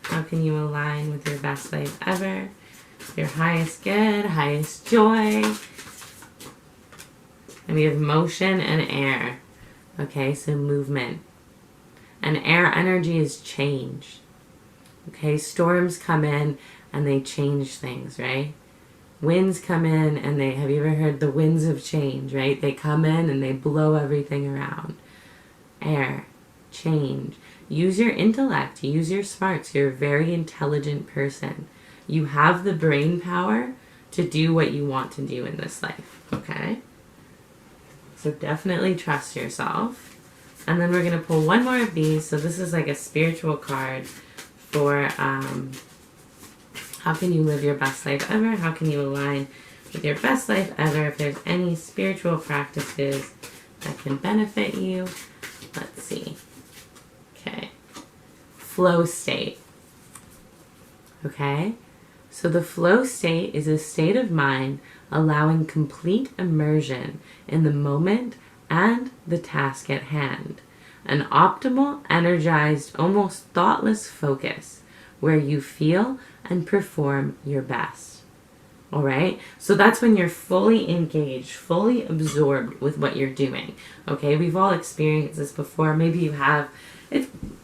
How can you align with your best life ever? Your highest good, highest joy. And we have motion and air. Okay, so movement. And air energy is change. Okay, storms come in and they change things, right? Winds come in and they, have you ever heard the winds of change, right? They come in and they blow everything around. Air, change. Use your intellect, use your smarts. You're a very intelligent person. You have the brain power to do what you want to do in this life, okay? So definitely trust yourself. And then we're going to pull one more of these. So this is like a spiritual card for how can you live your best life ever? How can you align with your best life ever? If there's any spiritual practices that can benefit you. Let's see. Okay. Flow state. Okay. So the flow state is a state of mind allowing complete immersion in the moment and the task at hand. An optimal, energized, almost thoughtless focus where you feel and perform your best. All right? So that's when you're fully engaged, fully absorbed with what you're doing. Okay? We've all experienced this before. Maybe you have.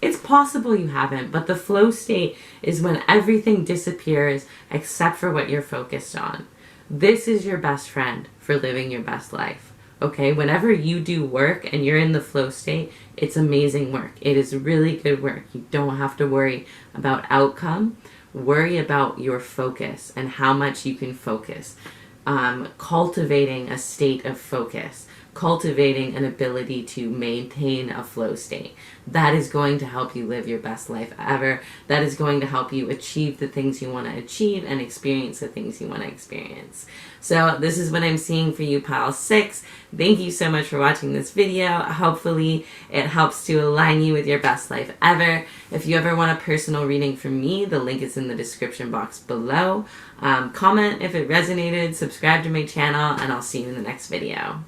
It's possible you haven't, but the flow state is when everything disappears except for what you're focused on. This is your best friend for living your best life. Okay? Whenever you do work and you're in the flow state, it's amazing work. It is really good work. You don't have to worry about outcome. Worry about your focus and how much you can focus. cultivating a state of focus, cultivating an ability to maintain a flow state. That is going to help you live your best life ever. That is going to help you achieve the things you want to achieve and experience the things you want to experience. So this is what I'm seeing for you, Pile 6. Thank you so much for watching this video. Hopefully it helps to align you with your best life ever. If you ever want a personal reading from me, the link is in the description box below. Comment if it resonated, subscribe to my channel, and I'll see you in the next video.